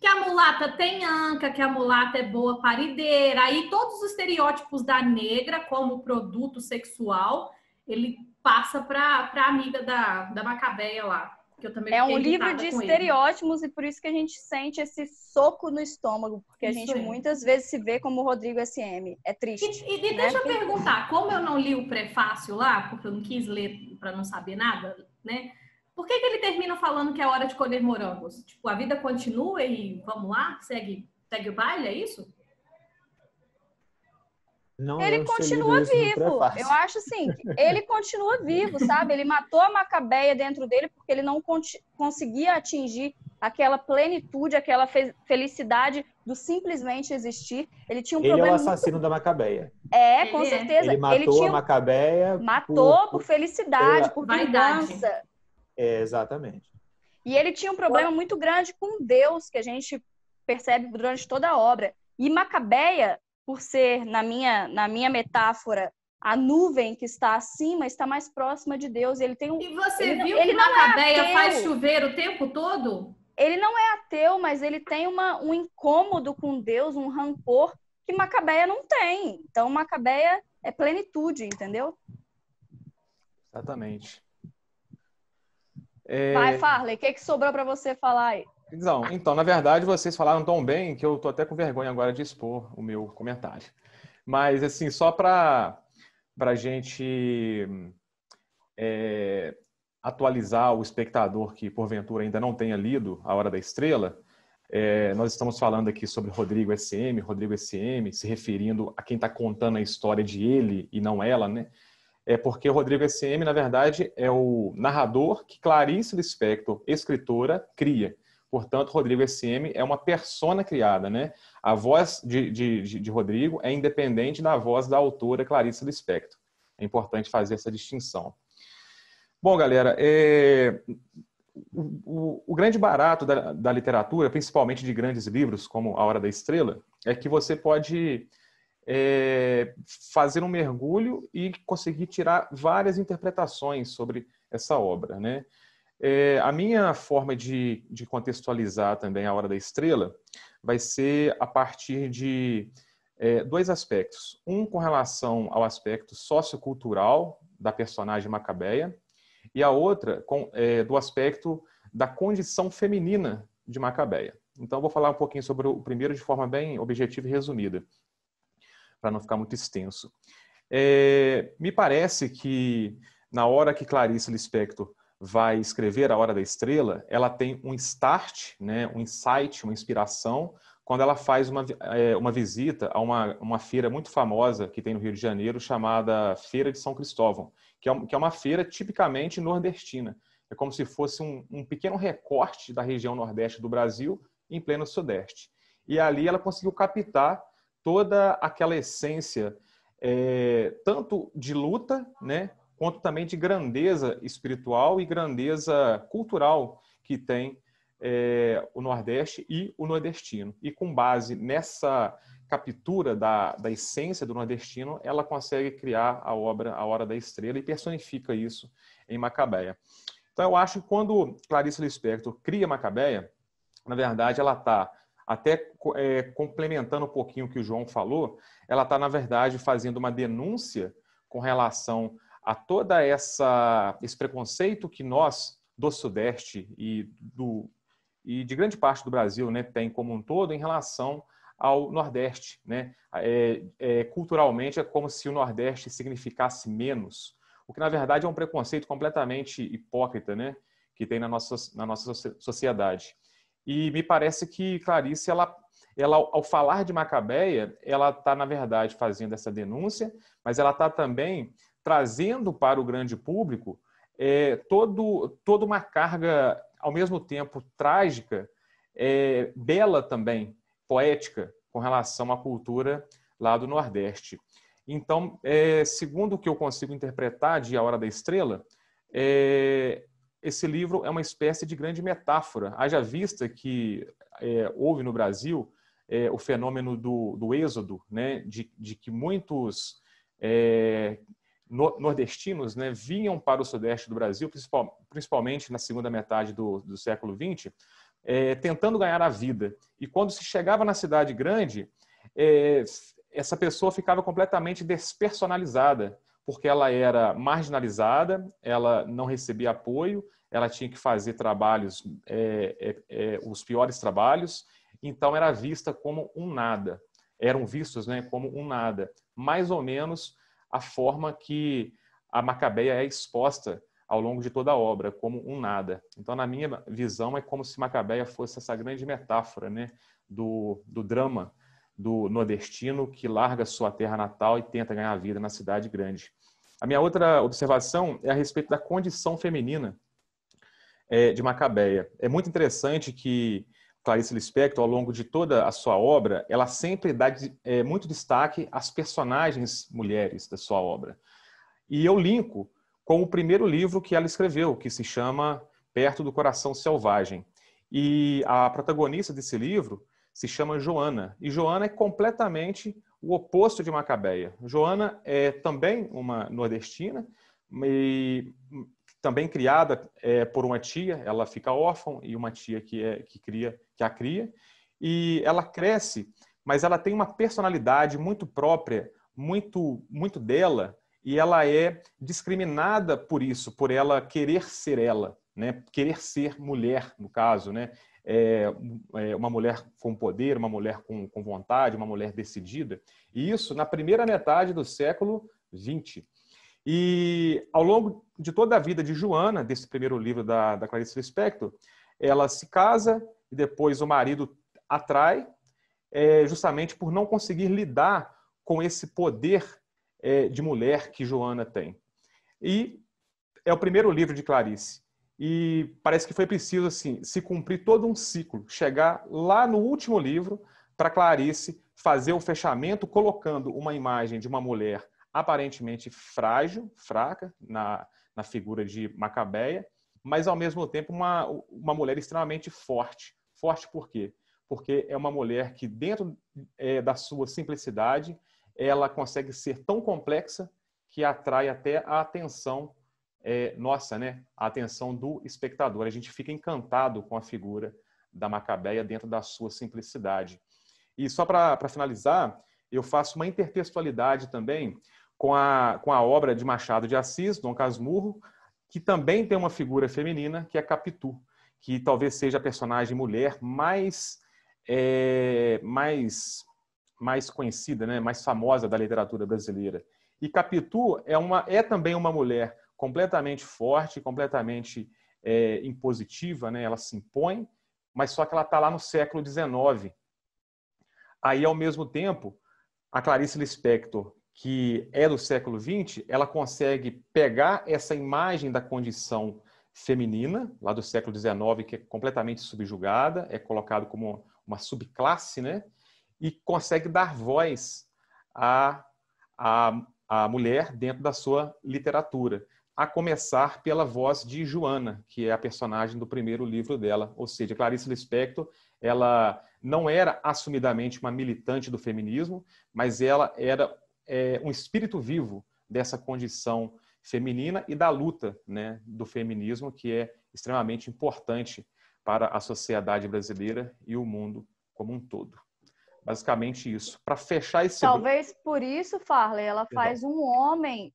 Que a mulata tem anca, que a mulata é boa parideira, aí todos os estereótipos da negra como produto sexual, ele passa para a amiga da Macabeia lá, que eu também é um livro de estereótipos, e por isso que a gente sente esse soco no estômago, porque a gente muitas vezes se vê como Rodrigo SM. É triste. E né? Deixa eu perguntar, como eu não li o prefácio lá, porque eu não quis ler para não saber nada, né? Por que ele termina falando que é hora de colher morangos? Tipo, a vida continua e vamos lá? Segue o baile, é isso? Não, ele continua vivo. Eu acho assim, ele continua vivo, sabe? Ele matou a Macabeia dentro dele porque ele não conseguia atingir aquela plenitude, aquela felicidade do simplesmente existir. Ele tinha um problema. Ele é o assassino da Macabeia. Com certeza. Ele matou a Macabeia. Matou por felicidade, por vingança. Exatamente. E ele tinha um problema muito grande com Deus, que a gente percebe durante toda a obra. E Macabeia, por ser, na minha metáfora, a nuvem que está acima, está mais próxima de Deus. Ele tem E você viu que Macabeia faz chover o tempo todo? Ele não é ateu, mas ele tem um incômodo com Deus, um rancor que Macabeia não tem. Então, Macabeia é plenitude, entendeu? Exatamente. Vai, Farley, o que sobrou para você falar aí? Então, na verdade, vocês falaram tão bem que eu tô até com vergonha agora de expor o meu comentário. Mas, assim, só para a gente atualizar o espectador que, porventura, ainda não tenha lido A Hora da Estrela, nós estamos falando aqui sobre Rodrigo SM, se referindo a quem está contando a história de ele e não ela, né? É porque o Rodrigo SM, na verdade, é o narrador que Clarice Lispector, escritora, cria. Portanto, Rodrigo SM é uma persona criada, né? A voz de Rodrigo é independente da voz da autora Clarice Lispector. É importante fazer essa distinção. Bom, galera, o grande barato da literatura, principalmente de grandes livros como A Hora da Estrela, é que você pode fazer um mergulho e conseguir tirar várias interpretações sobre essa obra, né? A minha forma de contextualizar também A Hora da Estrela vai ser a partir de dois aspectos. Um com relação ao aspecto sociocultural da personagem Macabeia e a outra do aspecto da condição feminina de Macabeia. Então, eu vou falar um pouquinho sobre o primeiro de forma bem objetiva e resumida, para não ficar muito extenso. Me parece que, na hora que Clarice Lispector vai escrever A Hora da Estrela, ela tem um start, né, um insight, uma inspiração, quando ela faz uma visita a uma feira muito famosa que tem no Rio de Janeiro, chamada Feira de São Cristóvão, que é uma feira tipicamente nordestina. É como se fosse um pequeno recorte da região nordeste do Brasil em pleno sudeste. E ali ela conseguiu captar toda aquela essência, tanto de luta, né, quanto também de grandeza espiritual e grandeza cultural que tem o Nordeste e o nordestino. E com base nessa captura da essência do nordestino, ela consegue criar a obra A Hora da Estrela e personifica isso em Macabeia. Então, eu acho que quando Clarice Lispector cria Macabeia, na verdade, ela está até complementando um pouquinho o que o João falou, ela está, na verdade, fazendo uma denúncia com relação a toda esse preconceito que nós, do Sudeste e de grande parte do Brasil, né, tem como um todo em relação ao Nordeste, né? Culturalmente é como se o Nordeste significasse menos, o que na verdade é um preconceito completamente hipócrita, né, que tem na nossa sociedade. E me parece que Clarice, ela ao falar de Macabeia, ela está na verdade fazendo essa denúncia, mas ela está também trazendo para o grande público toda uma carga ao mesmo tempo trágica, bela também, poética, com relação à cultura lá do Nordeste. Então, segundo o que eu consigo interpretar de A Hora da Estrela, esse livro é uma espécie de grande metáfora. Haja vista que houve no Brasil o fenômeno do êxodo, né, de que muitos nordestinos, né, vinham para o Sudeste do Brasil, principalmente na segunda metade do século XX, tentando ganhar a vida. E quando se chegava na cidade grande, essa pessoa ficava completamente despersonalizada, porque ela era marginalizada, ela não recebia apoio, ela tinha que fazer trabalhos, os piores trabalhos, então era vista como um nada. Eram vistos, né, como um nada. Mais ou menos a forma que a Macabeia é exposta ao longo de toda a obra, como um nada. Então, na minha visão, é como se Macabeia fosse essa grande metáfora, né, do drama do nordestino que larga sua terra natal e tenta ganhar a vida na cidade grande. A minha outra observação é a respeito da condição feminina de Macabeia. É muito interessante que Clarice Lispector, ao longo de toda a sua obra, ela sempre dá muito destaque às personagens mulheres da sua obra. E eu linko com o primeiro livro que ela escreveu, que se chama Perto do Coração Selvagem. E a protagonista desse livro se chama Joana. E Joana é completamente o oposto de Macabeia. Joana é também uma nordestina, e também criada por uma tia, ela fica órfã, e uma tia que a cria, e ela cresce, mas ela tem uma personalidade muito própria, muito, muito dela, e ela é discriminada por isso, por ela querer ser ela, né? Querer ser mulher, no caso, né? Uma mulher com poder, uma mulher com vontade, uma mulher decidida, e isso na primeira metade do século XX. E ao longo de toda a vida de Joana, desse primeiro livro da Clarice Lispector, ela se casa e depois o marido a trai, justamente por não conseguir lidar com esse poder de mulher que Joana tem. E é o primeiro livro de Clarice. E parece que foi preciso assim, se cumprir todo um ciclo, chegar lá no último livro para Clarice fazer o fechamento, colocando uma imagem de uma mulher aparentemente frágil, fraca, na figura de Macabeia, mas ao mesmo tempo uma mulher extremamente forte. Forte por quê? Porque é uma mulher que dentro da sua simplicidade, ela consegue ser tão complexa que atrai até a atenção nossa, né? A atenção do espectador. A gente fica encantado com a figura da Macabeia dentro da sua simplicidade. E só para finalizar, eu faço uma intertextualidade também com a obra de Machado de Assis, Dom Casmurro, que também tem uma figura feminina, que é Capitu, que talvez seja a personagem mulher mais conhecida, né? Mais famosa da literatura brasileira. E Capitu é também uma mulher completamente forte, completamente impositiva, né? Ela se impõe, mas só que ela está lá no século XIX. Aí, ao mesmo tempo, a Clarice Lispector, que é do século XX, ela consegue pegar essa imagem da condição feminina, lá do século XIX, que é completamente subjugada, é colocado como uma subclasse, né? E consegue dar voz à mulher dentro da sua literatura, a começar pela voz de Joana, que é a personagem do primeiro livro dela. Ou seja, Clarice Lispector, ela não era assumidamente uma militante do feminismo, mas ela era um espírito vivo dessa condição feminina e da luta, né, do feminismo, que é extremamente importante para a sociedade brasileira e o mundo como um todo. Basicamente isso. Para fechar esse... Talvez por isso, Farley, ela faz um homem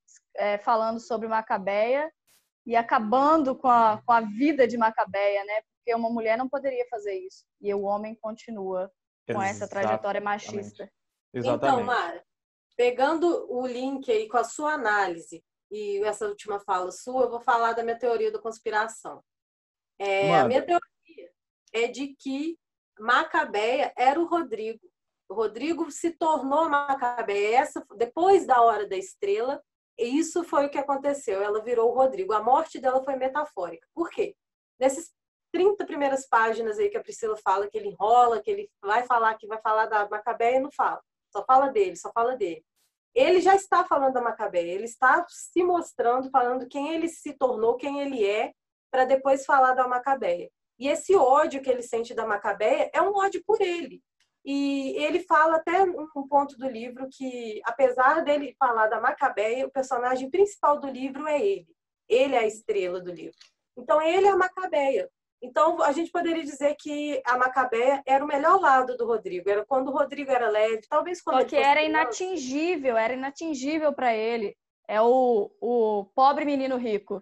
falando sobre Macabeia e acabando com a vida de Macabeia, né? Porque uma mulher não poderia fazer isso. E o homem continua com essa trajetória machista. Exatamente. Então, Mara, pegando o link aí com a sua análise e essa última fala sua, eu vou falar da minha teoria da conspiração. A minha teoria é de que Macabeia era o Rodrigo. O Rodrigo se tornou Macabeia depois da Hora da Estrela, e isso foi o que aconteceu. Ela virou o Rodrigo. A morte dela foi metafórica. Por quê? Nesses 30 primeiras páginas aí que a Priscila fala, que ele enrola, que ele vai falar da Macabeia e não fala. Só fala dele. Ele já está falando da Macabeia, ele está se mostrando, falando quem ele se tornou, quem ele é, para depois falar da Macabeia. E esse ódio que ele sente da Macabeia é um ódio por ele. E ele fala até um ponto do livro que, apesar dele falar da Macabeia, o personagem principal do livro é ele. Ele é a estrela do livro. Então, ele é a Macabeia. Então, a gente poderia dizer que a Macabeia era o melhor lado do Rodrigo. Era quando o Rodrigo era leve, talvez quando Só que era inatingível para ele. É o pobre menino rico.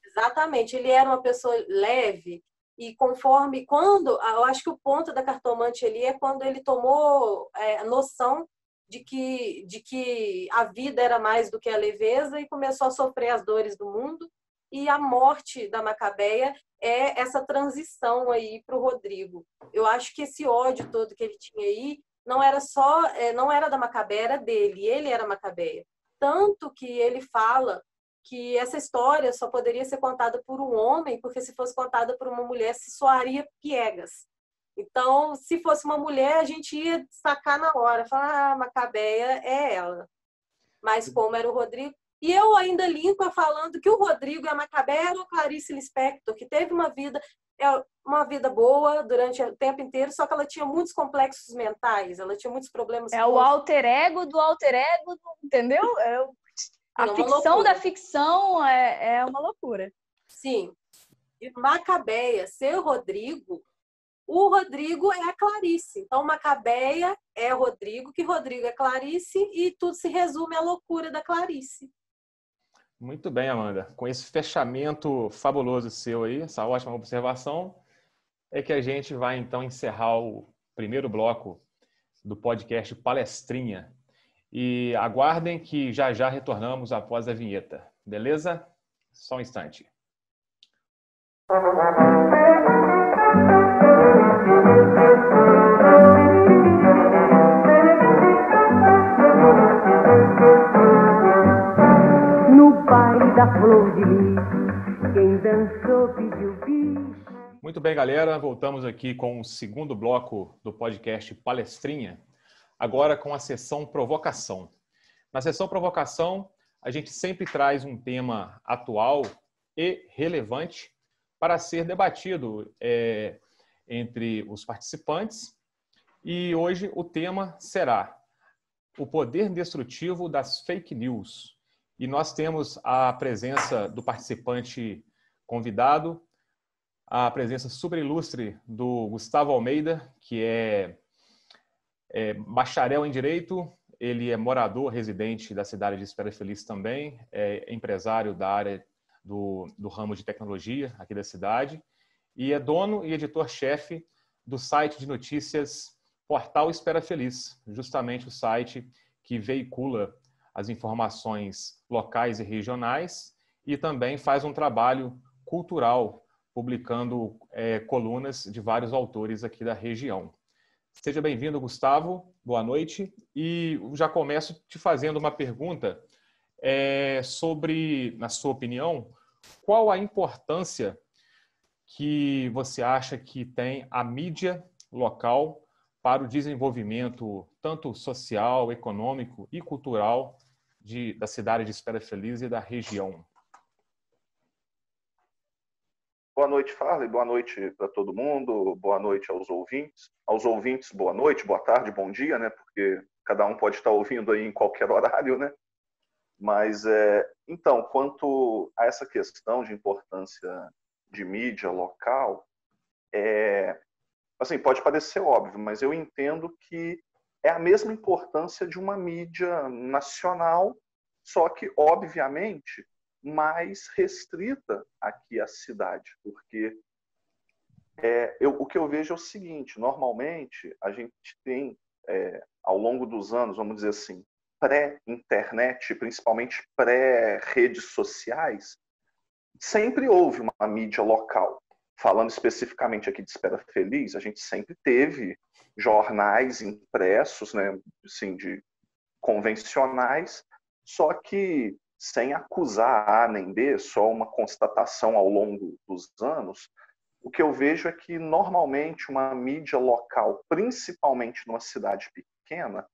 Exatamente. Ele era uma pessoa leve. E eu acho que o ponto da cartomante ali é quando ele tomou a noção de que a vida era mais do que a leveza e começou a sofrer as dores do mundo. E a morte da Macabeia é essa transição aí para o Rodrigo. Eu acho que esse ódio todo que ele tinha aí não era da Macabeia, era dele. Ele era Macabeia. Tanto que ele fala que essa história só poderia ser contada por um homem, porque se fosse contada por uma mulher, se soaria piegas. Então, se fosse uma mulher, a gente ia sacar na hora, falar, Macabeia é ela. Mas como era o Rodrigo... E eu ainda linko falando que o Rodrigo e a Macabeia eram a Clarice Lispector, que teve uma vida boa durante o tempo inteiro, só que ela tinha muitos complexos mentais, ela tinha muitos problemas... É o alter ego do alter ego, entendeu? A ficção da ficção é uma loucura. Sim. E Macabeia ser o Rodrigo é a Clarice. Então, Macabeia é o Rodrigo, que Rodrigo é Clarice, e tudo se resume à loucura da Clarice. Muito bem, Amanda. Com esse fechamento fabuloso seu aí, essa ótima observação, é que a gente vai, então, encerrar o primeiro bloco do podcast Palestrinha. E aguardem que já retornamos após a vinheta. Beleza? Só um instante. No baile da flor de lis, quem dançou pediu bis. Muito bem, galera. Voltamos aqui com o segundo bloco do podcast Palestrinha. Agora com a sessão Provocação. Na sessão Provocação, a gente sempre traz um tema atual e relevante para ser debatido entre os participantes. E hoje o tema será o poder destrutivo das fake news. E nós temos a presença do participante convidado, a presença super ilustre do Gustavo Almeida, que é bacharel em Direito, ele é morador residente da cidade de Espera Feliz também, é empresário da área do ramo de tecnologia aqui da cidade e é dono e editor-chefe do site de notícias Portal Espera Feliz, justamente o site que veicula as informações locais e regionais e também faz um trabalho cultural, publicando colunas de vários autores aqui da região. Seja bem-vindo, Gustavo. Boa noite. E já começo te fazendo uma pergunta sobre, na sua opinião, qual a importância que você acha que tem a mídia local para o desenvolvimento tanto social, econômico e cultural da cidade de Espera Feliz e da região? Boa noite, Farley. Boa noite para todo mundo. Boa noite aos ouvintes. Aos ouvintes, boa noite, boa tarde, bom dia, né? Porque cada um pode estar ouvindo aí em qualquer horário, né? Mas, então, quanto a essa questão de importância de mídia local, assim, pode parecer óbvio, mas eu entendo que é a mesma importância de uma mídia nacional, só que, obviamente, mais restrita aqui à cidade, porque o que eu vejo é o seguinte: normalmente a gente tem, ao longo dos anos, vamos dizer assim, pré-internet, principalmente pré-redes sociais, sempre houve uma mídia local. Falando especificamente aqui de Espera Feliz, a gente sempre teve jornais impressos, né, assim, de convencionais, só que sem acusar A nem B, só uma constatação ao longo dos anos. O que eu vejo é que, normalmente, uma mídia local, principalmente numa cidade pequena,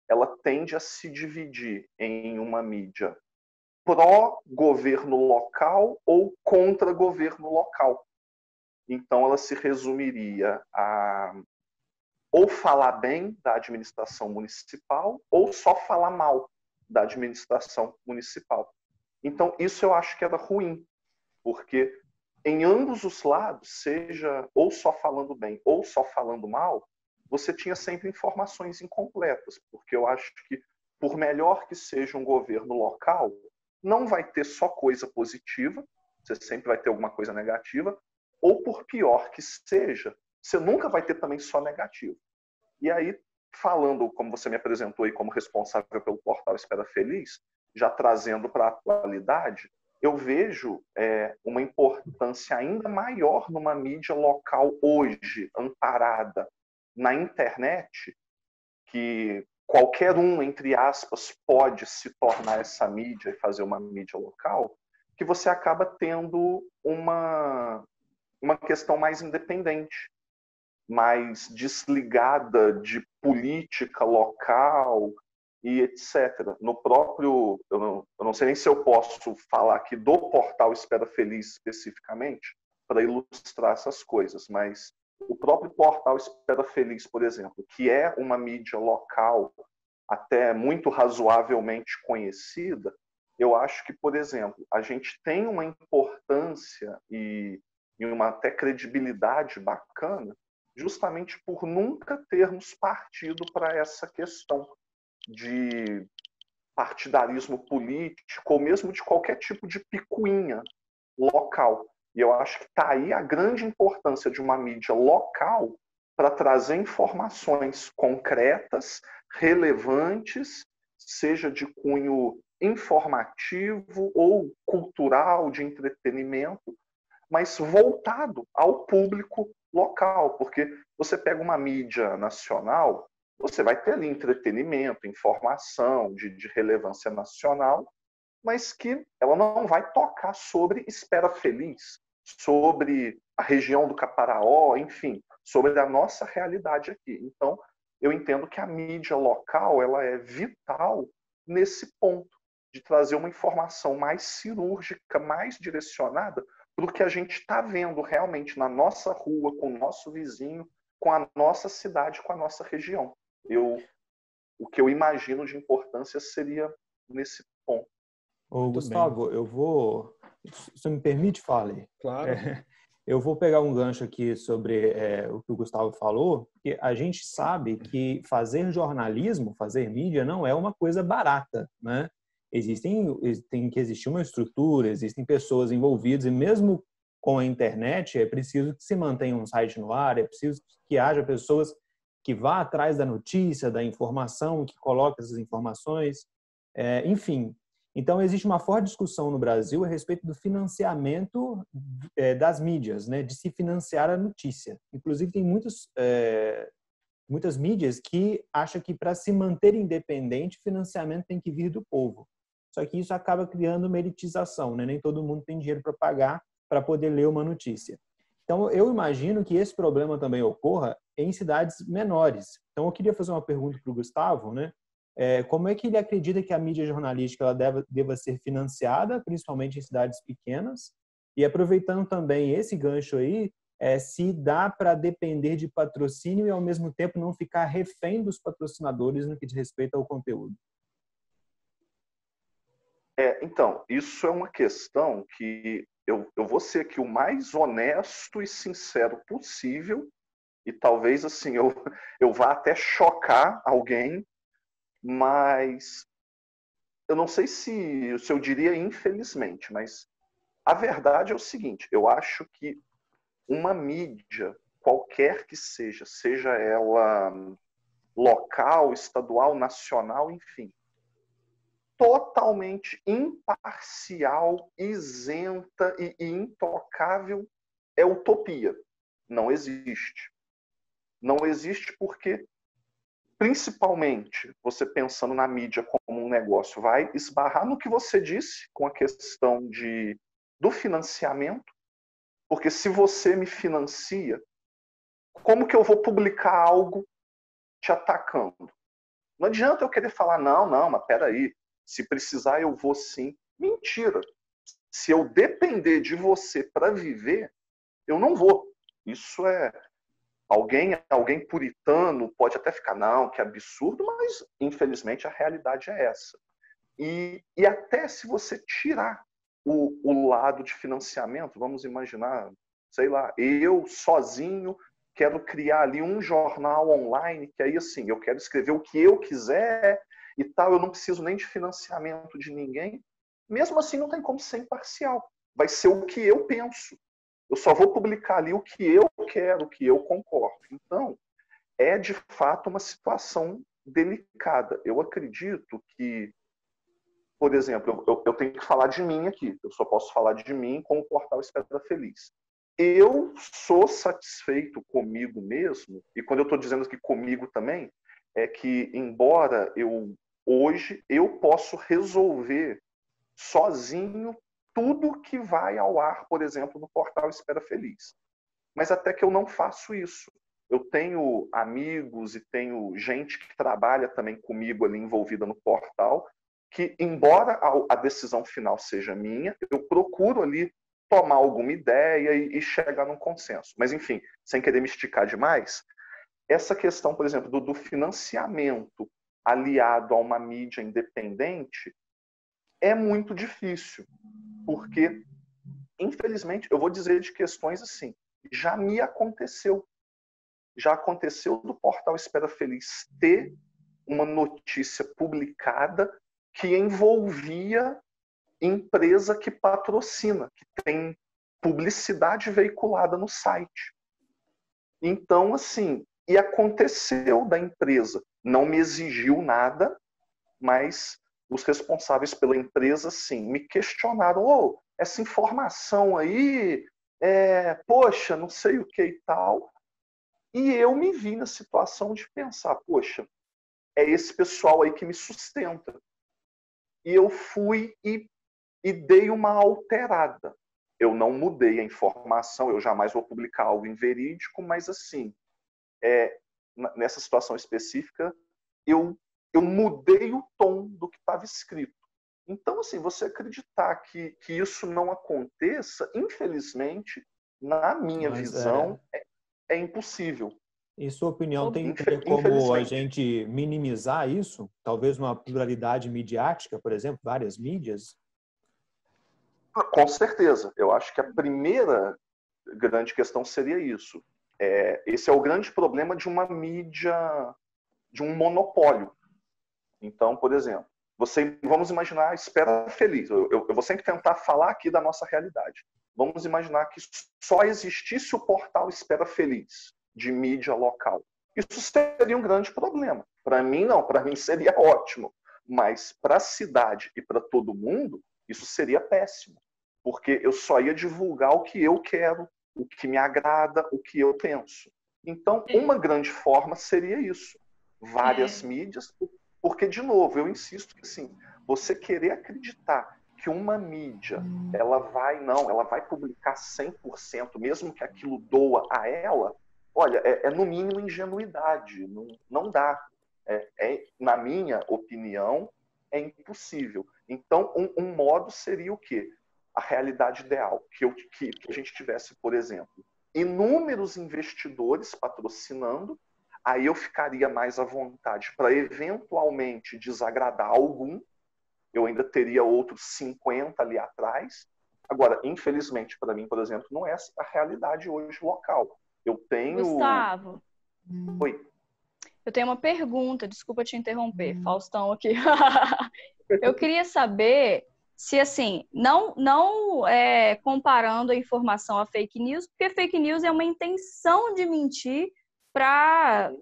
ela tende a se dividir em uma mídia pró-governo local ou contra-governo local. Então, ela se resumiria a ou falar bem da administração municipal ou só falar mal da administração municipal. Então, isso eu acho que era ruim, porque em ambos os lados, seja ou só falando bem ou só falando mal, você tinha sempre informações incompletas, porque eu acho que, por melhor que seja um governo local, não vai ter só coisa positiva, você sempre vai ter alguma coisa negativa, ou por pior que seja, você nunca vai ter também só negativo. E aí, falando, como você me apresentou aí como responsável pelo portal Espera Feliz, já trazendo para a atualidade, eu vejo uma importância ainda maior numa mídia local hoje, amparada na internet, que qualquer um, entre aspas, pode se tornar essa mídia e fazer uma mídia local, que você acaba tendo uma questão mais independente, mais desligada de política local e etc. No próprio, eu não sei nem se eu posso falar aqui do portal Espera Feliz especificamente, para ilustrar essas coisas, mas o próprio portal Espera Feliz, por exemplo, que é uma mídia local até muito razoavelmente conhecida, eu acho que, por exemplo, a gente tem uma importância e uma até credibilidade bacana justamente por nunca termos partido para essa questão de partidarismo político ou mesmo de qualquer tipo de picuinha local. E eu acho que está aí a grande importância de uma mídia local para trazer informações concretas, relevantes, seja de cunho informativo ou cultural, de entretenimento, mas voltado ao público local, porque você pega uma mídia nacional, você vai ter ali entretenimento, informação de relevância nacional, mas que ela não vai tocar sobre Espera Feliz, sobre a região do Caparaó, enfim, sobre a nossa realidade aqui. Então, eu entendo que a mídia local ela é vital nesse ponto, de trazer uma informação mais cirúrgica, mais direcionada para o que a gente está vendo realmente na nossa rua, com o nosso vizinho, com a nossa cidade, com a nossa região. O que eu imagino de importância seria nesse ponto. Ô, Gustavo, eu vou... Se me permite, fale. Claro. Eu vou pegar um gancho aqui sobre o que o Gustavo falou, porque a gente sabe que fazer jornalismo, fazer mídia, não é uma coisa barata, né? Tem que existir uma estrutura, existem pessoas envolvidas, e mesmo com a internet, é preciso que se mantenha um site no ar, é preciso que haja pessoas que vá atrás da notícia, da informação, que coloquem essas informações, enfim. Então, existe uma forte discussão no Brasil a respeito do financiamento das mídias, né, de se financiar a notícia. Inclusive, tem muitas mídias que acham que, para se manter independente, o financiamento tem que vir do povo. Só que isso acaba criando uma elitização, né? Nem todo mundo tem dinheiro para pagar para poder ler uma notícia. Então, eu imagino que esse problema também ocorra em cidades menores. Então, eu queria fazer uma pergunta para o Gustavo, né? Como é que ele acredita que a mídia jornalística ela deva ser financiada, principalmente em cidades pequenas? E aproveitando também esse gancho aí, se dá para depender de patrocínio e, ao mesmo tempo, não ficar refém dos patrocinadores no que diz respeito ao conteúdo. Então, isso é uma questão que eu vou ser aqui o mais honesto e sincero possível e talvez assim eu vá até chocar alguém, mas eu não sei se eu diria infelizmente, mas a verdade é o seguinte: eu acho que uma mídia, qualquer que seja, seja ela local, estadual, nacional, enfim, totalmente imparcial, isenta e intocável é utopia. Não existe. Não existe porque, principalmente, você pensando na mídia como um negócio, vai esbarrar no que você disse com a questão do financiamento, porque se você me financia, como que eu vou publicar algo te atacando? Não adianta eu querer falar, não, mas peraí, se precisar eu vou sim. Mentira. Se eu depender de você para viver, eu não vou. Isso é... Alguém puritano pode até ficar, não, que absurdo, mas infelizmente a realidade é essa. E até se você tirar o lado de financiamento, vamos imaginar, sei lá, eu sozinho quero criar ali um jornal online, que aí assim, eu quero escrever o que eu quiser e tal, eu não preciso nem de financiamento de ninguém. Mesmo assim, não tem como ser imparcial. Vai ser o que eu penso. Eu só vou publicar ali o que eu quero, o que eu concordo. Então, é de fato uma situação delicada. Eu acredito que, por exemplo, eu tenho que falar de mim aqui. Eu só posso falar de mim com o portal Espera Feliz. Eu sou satisfeito comigo mesmo, e quando eu estou dizendo que comigo também, é que embora hoje eu posso resolver sozinho tudo que vai ao ar, por exemplo, no portal Espera Feliz. Mas até que eu não faço isso. Eu tenho amigos e tenho gente que trabalha também comigo ali envolvida no portal, que embora a decisão final seja minha, eu procuro ali tomar alguma ideia e chegar num consenso. Mas, enfim, sem querer me esticar demais, essa questão, por exemplo, do financiamento aliado a uma mídia independente é muito difícil, porque, infelizmente, eu vou dizer de questões assim, já me aconteceu. Já aconteceu do portal Espera Feliz ter uma notícia publicada que envolvia empresa que patrocina, que tem publicidade veiculada no site. Então, assim, e aconteceu da empresa. Não me exigiu nada, mas os responsáveis pela empresa, sim, me questionaram, essa informação aí, poxa, não sei o que e tal. E eu me vi na situação de pensar, poxa, é esse pessoal aí que me sustenta. E eu fui e dei uma alterada. Eu não mudei a informação, eu jamais vou publicar algo inverídico, mas assim, nessa situação específica, eu mudei o tom do que estava escrito. Então, assim, você acreditar que isso não aconteça, infelizmente, na minha visão, é impossível. Em sua opinião, tem como a gente minimizar isso? Talvez uma pluralidade midiática, por exemplo, várias mídias? Com certeza. Eu acho que a primeira grande questão seria isso. Esse é o grande problema de uma mídia, de um monopólio. Então, por exemplo, vamos imaginar a Espera Feliz. Eu vou sempre tentar falar aqui da nossa realidade. Vamos imaginar que só existisse o portal Espera Feliz, de mídia local. Isso seria um grande problema. Para mim, não. Para mim seria ótimo. Mas para a cidade e para todo mundo, isso seria péssimo. Porque eu só ia divulgar o que eu quero, o que me agrada, o que eu penso. Então, uma grande forma seria isso. Várias mídias, porque, de novo, eu insisto que assim, você querer acreditar que uma mídia, ela vai publicar 100%, mesmo que aquilo doa a ela, olha, é no mínimo ingenuidade, não dá. Na minha opinião, é impossível. Então, um modo seria o quê? A realidade ideal, que a gente tivesse, por exemplo, inúmeros investidores patrocinando, aí eu ficaria mais à vontade para eventualmente desagradar algum, eu ainda teria outros 50 ali atrás. Agora, infelizmente, para mim, por exemplo, não é a realidade hoje local. Eu tenho... Gustavo, Oi. eu tenho uma pergunta, desculpa te interromper, Faustão aqui. Eu queria saber se, assim, não comparando a informação a fake news, porque fake news é uma intenção de mentir para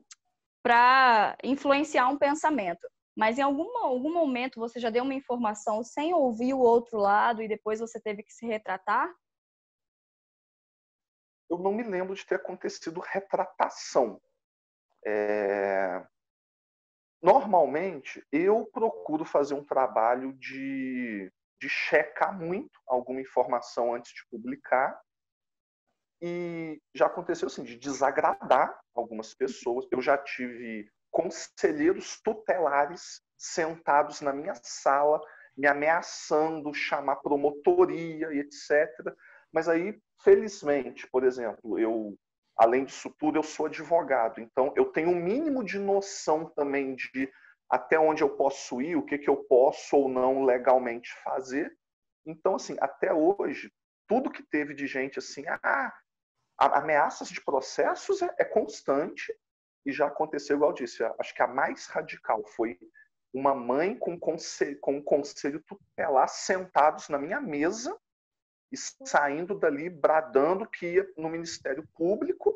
influenciar um pensamento. Mas em algum momento você já deu uma informação sem ouvir o outro lado e depois você teve que se retratar? Eu não me lembro de ter acontecido retratação. Normalmente, eu procuro fazer um trabalho de checar muito alguma informação antes de publicar. E já aconteceu assim, de desagradar algumas pessoas. Eu já tive conselheiros tutelares sentados na minha sala, me ameaçando, chamar promotoria e etc. Mas aí, felizmente, por exemplo, além disso tudo, eu sou advogado. Então, eu tenho um mínimo de noção também de até onde eu posso ir, o que eu posso ou não legalmente fazer. Então, assim, até hoje, tudo que teve de gente assim, ameaças de processos é constante e já aconteceu, igual eu disse, acho que a mais radical foi uma mãe com um conselho tutelar sentados na minha mesa e saindo dali bradando que ia no Ministério Público,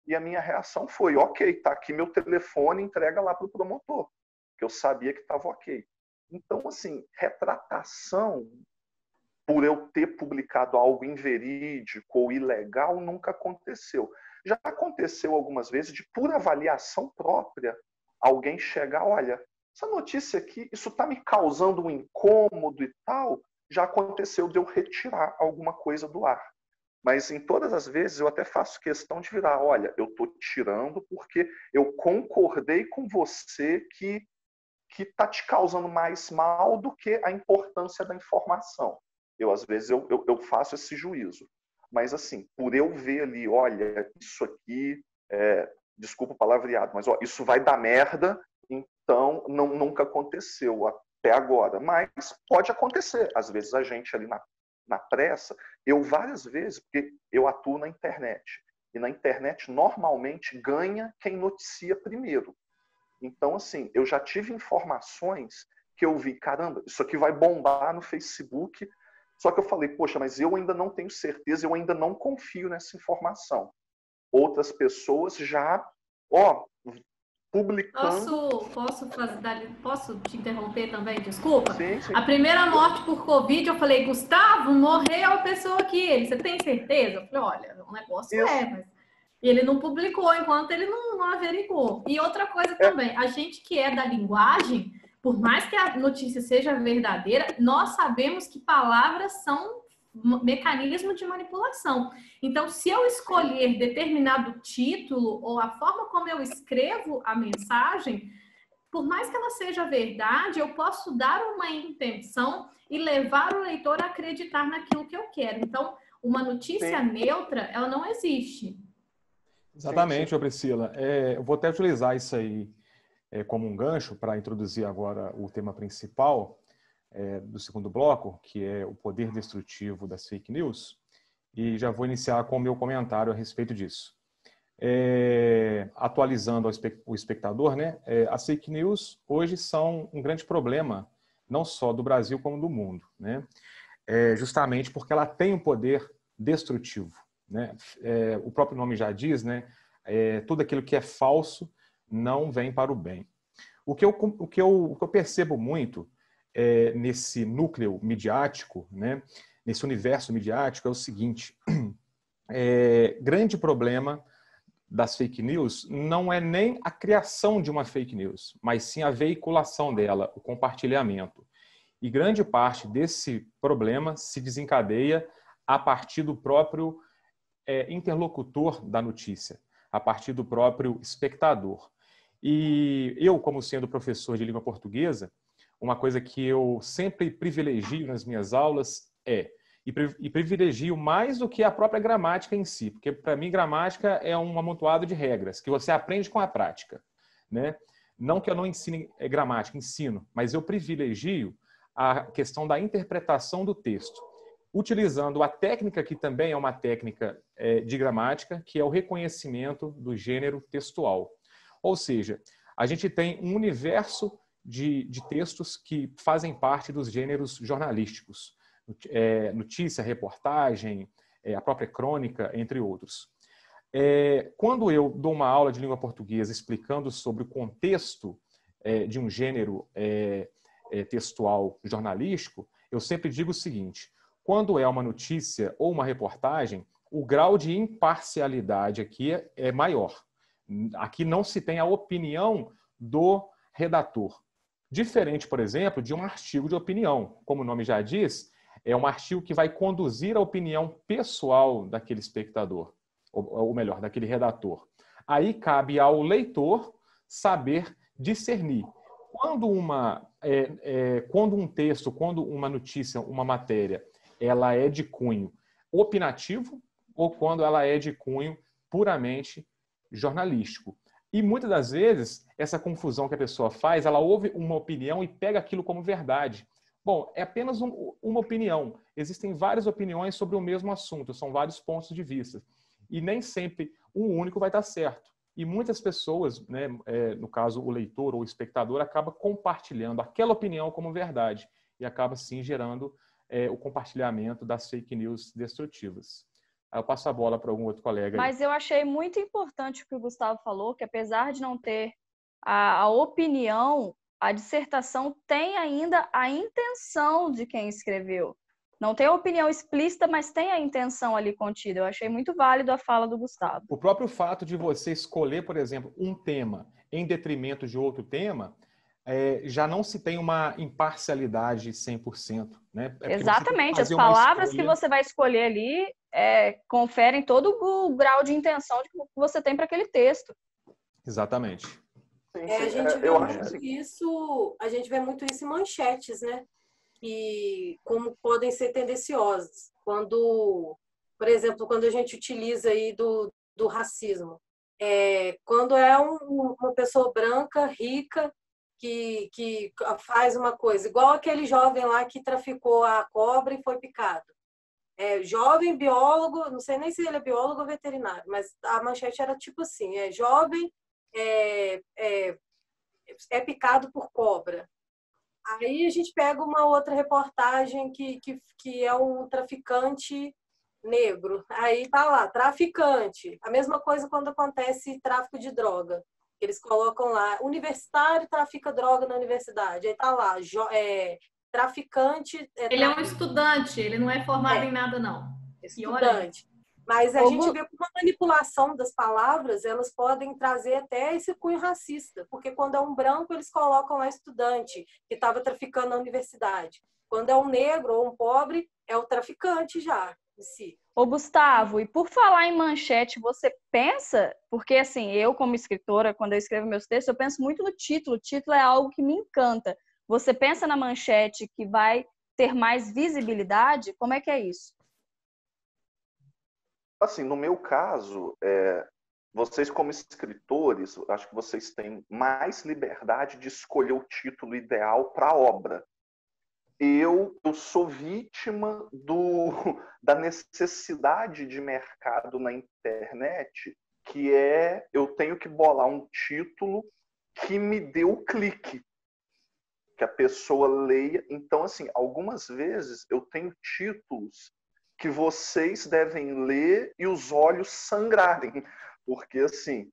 e a minha reação foi, ok, tá aqui meu telefone, entrega lá para o promotor, que eu sabia que estava ok. Então, assim, retratação por eu ter publicado algo inverídico ou ilegal nunca aconteceu. Já aconteceu algumas vezes de, por avaliação própria, alguém chegar, olha, essa notícia aqui, isso está me causando um incômodo e tal. Já aconteceu de eu retirar alguma coisa do ar. Mas em todas as vezes eu até faço questão de virar, olha, eu estou tirando porque eu concordei com você que está te causando mais mal do que a importância da informação. Às vezes, eu faço esse juízo. Mas, assim, por eu ver ali, olha, isso aqui, desculpa o palavreado, mas isso vai dar merda, então nunca aconteceu até agora. Mas pode acontecer. Às vezes, a gente ali na pressa, eu várias vezes, porque eu atuo na internet. E na internet, normalmente, ganha quem noticia primeiro. Então, assim, eu já tive informações que eu vi, caramba, isso aqui vai bombar no Facebook. Só que eu falei, poxa, mas eu ainda não tenho certeza, eu ainda não confio nessa informação. Outras pessoas já, publicando... Posso te interromper também? Desculpa. Sim, sim. A primeira morte por Covid, eu falei, Gustavo, morreu a pessoa aqui. Você tem certeza? Eu falei, olha, o negócio mas... E ele não publicou enquanto ele não averigou. E outra coisa também, a gente que é da linguagem... Por mais que a notícia seja verdadeira, nós sabemos que palavras são mecanismo de manipulação. Então, se eu escolher determinado título ou a forma como eu escrevo a mensagem, por mais que ela seja verdade, eu posso dar uma intenção e levar o leitor a acreditar naquilo que eu quero. Então, uma notícia neutra, ela não existe. Exatamente, Priscila. Eu vou até utilizar isso aí como um gancho para introduzir agora o tema principal do segundo bloco, que é o poder destrutivo das fake news, e já vou iniciar com o meu comentário a respeito disso. Atualizando o espectador, né, as fake news hoje são um grande problema, não só do Brasil como do mundo, né? Justamente porque ela tem um poder destrutivo, né? O próprio nome já diz, né? Tudo aquilo que é falso não vem para o bem. O que eu percebo muito nesse núcleo midiático, né, nesse universo midiático, é o seguinte: grande problema das fake news não é nem a criação de uma fake news, mas sim a veiculação dela, o compartilhamento. E grande parte desse problema se desencadeia a partir do próprio interlocutor da notícia, a partir do próprio espectador. E eu, como sendo professor de língua portuguesa, uma coisa que eu sempre privilegio nas minhas aulas e privilegio mais do que a própria gramática em si, porque para mim gramática é um amontoado de regras que você aprende com a prática, né? Não que eu não ensine gramática, ensino, mas eu privilegio a questão da interpretação do texto. utilizando a técnica que também é uma técnica de gramática, que é o reconhecimento do gênero textual. Ou seja, a gente tem um universo de textos que fazem parte dos gêneros jornalísticos. Notícia, reportagem, a própria crônica, entre outros. Quando eu dou uma aula de língua portuguesa explicando sobre o contexto de um gênero textual jornalístico, eu sempre digo o seguinte: quando é uma notícia ou uma reportagem, o grau de imparcialidade aqui é maior. Aqui não se tem a opinião do redator. Diferente, por exemplo, de um artigo de opinião. Como o nome já diz, é um artigo que vai conduzir a opinião pessoal daquele espectador, ou melhor, daquele redator. Aí cabe ao leitor saber discernir. Quando um texto, quando uma notícia, uma matéria, ela é de cunho opinativo ou quando ela é de cunho puramente jornalístico. E muitas das vezes, essa confusão que a pessoa faz, ela ouve uma opinião e pega aquilo como verdade. Bom, é apenas uma opinião. Existem várias opiniões sobre o mesmo assunto, são vários pontos de vista. E nem sempre um único vai estar certo. E muitas pessoas, né, no caso o leitor ou o espectador, acaba compartilhando aquela opinião como verdade e acaba, sim, gerando o compartilhamento das fake news destrutivas. Aí eu passo a bola para algum outro colega. Mas eu achei muito importante o que o Gustavo falou, que apesar de não ter a opinião, a dissertação tem ainda a intenção de quem escreveu. Não tem a opinião explícita, mas tem a intenção ali contida. Eu achei muito válido a fala do Gustavo. O próprio fato de você escolher, por exemplo, um tema em detrimento de outro tema, já não se tem uma imparcialidade 100%. Né? Exatamente. As palavras que você vai escolher ali conferem todo o grau de intenção que você tem para aquele texto. Exatamente. A gente vê muito isso, a gente vê muito isso em manchetes, né? E como podem ser tendenciosas. Quando, por exemplo, quando a gente utiliza aí do racismo, quando é uma pessoa branca, rica, que faz uma coisa, igual aquele jovem lá que traficou a cobra e foi picado. Jovem biólogo, não sei nem se ele é biólogo ou veterinário, mas a manchete era tipo assim, jovem picado por cobra. Aí a gente pega uma outra reportagem que é um traficante negro. Aí tá lá, traficante. A mesma coisa quando acontece tráfico de droga. Eles colocam lá, universitário trafica droga na universidade. Aí tá lá, traficante... Ele é um estudante, ele não é formado em nada, não. Estudante. Mas a gente vê que uma manipulação das palavras, elas podem trazer até esse cunho racista, porque quando é um branco, eles colocam lá estudante, que estava traficando na universidade. Quando é um negro ou um pobre, é o traficante já, em si. Ô, Gustavo, e por falar em manchete, você pensa, porque assim, eu como escritora, quando eu escrevo meus textos, eu penso muito no título. O título é algo que me encanta. Você pensa na manchete que vai ter mais visibilidade? Como é que é isso? Assim, no meu caso, vocês como escritores, acho que vocês têm mais liberdade de escolher o título ideal para a obra. Eu sou vítima da necessidade de mercado na internet, que eu tenho que bolar um título que me dê o clique, que a pessoa leia. Então, assim, algumas vezes eu tenho títulos que vocês devem ler e os olhos sangrarem. Porque, assim,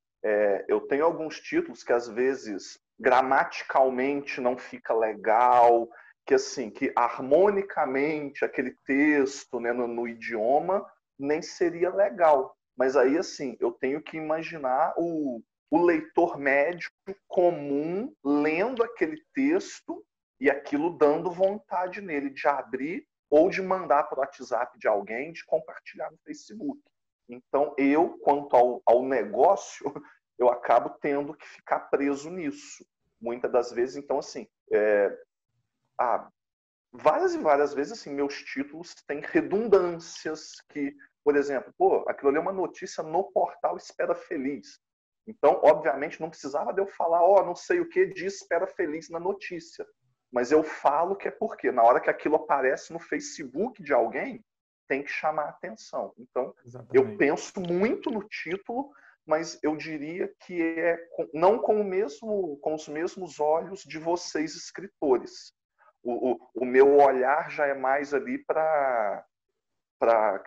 eu tenho alguns títulos que, às vezes, gramaticalmente não fica legal, que, assim, que harmonicamente aquele texto, né, no idioma nem seria legal. Mas aí, assim, eu tenho que imaginar o leitor médio comum lendo aquele texto e aquilo dando vontade nele de abrir ou de mandar para o WhatsApp de alguém, de compartilhar no Facebook. Então, quanto ao negócio, eu acabo tendo que ficar preso nisso. Muitas das vezes, então, assim, várias e várias vezes, assim, meus títulos têm redundâncias que, por exemplo, aquilo ali é uma notícia no portal Espera Feliz. Então, obviamente, não precisava de eu falar, não sei o que de Espera Feliz na notícia. Mas eu falo que é porque na hora que aquilo aparece no Facebook de alguém, tem que chamar a atenção. Então, Exatamente. eu penso muito no título, mas eu diria que não com os mesmos olhos de vocês, escritores. O meu olhar já é mais ali para